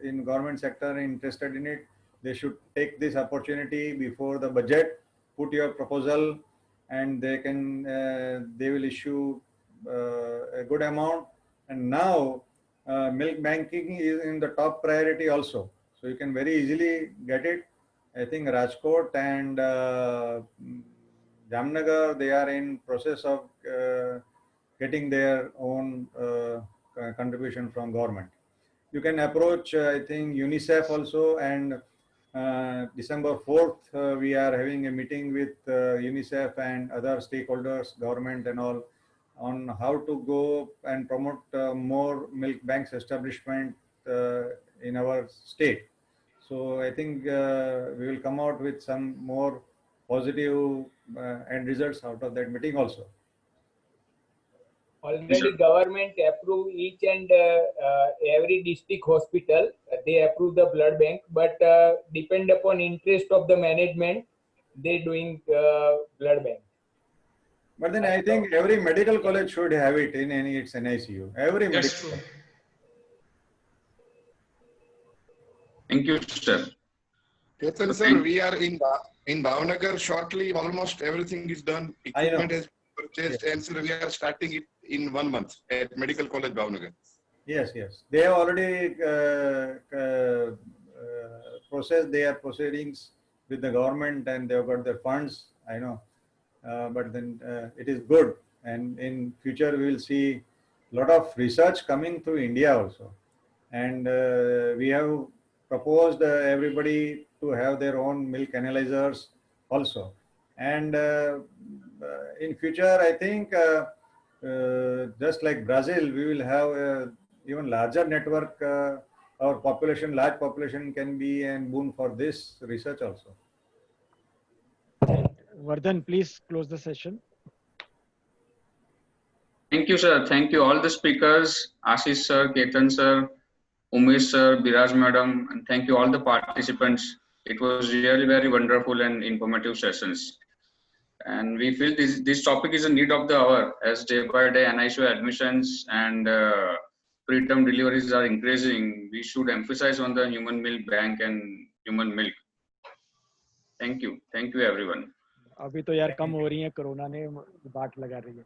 in government sector interested in it, they should take this opportunity before the budget, put your proposal, and they will issue a good amount. And now milk banking is in the top priority also, so you can very easily get it. I think Rajkot and Jamnagar, they are in process of getting their own contribution from government. You can approach, I think, UNICEF also, and December 4th, we are having a meeting with UNICEF and other stakeholders, government and all, on how to go and promote more milk banks establishment in our state. So I think we will come out with some more positive end results out of that meeting also. Already government approve each and every district hospital. They approve the blood bank, but depend upon interest of the management, they doing blood bank. But then I think every medical college should have it in its NICU. Every medical college. Thank you, sir. Ketan sir, we are in Bhavnagar shortly. Almost everything is done. Equipment has been purchased, and sir, we are starting it in 1 month at Medical College Bhavnagar. Yes, yes. They have already processed their proceedings with the government, and they have got their funds. I know, but then it is good. And in future, we will see a lot of research coming to India also. And we have proposed everybody to have their own milk analyzers also. And in future, I think just like Brazil, we will have a even larger network. Our population, large population, can be an boon for this research also. Vardhan, please close the session. Thank you, sir. Thank you all the speakers, Ashish sir, Ketan sir, Umesh sir, Biraj madam, and thank you all the participants. It was really very wonderful and informative sessions. And we feel this topic is a need of the hour, as day by day NICU admissions and preterm deliveries are increasing. We should emphasize on the human milk bank and human milk. Thank you everyone. अभी तो यार कम हो रही है, corona ने बाट लगा रही है.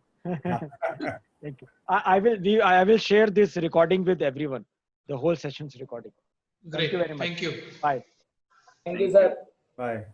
Thank you. I will share this recording with everyone, the whole session's recording. Great. Thank you very much. Thank you. Bye. Thank you, sir. Bye.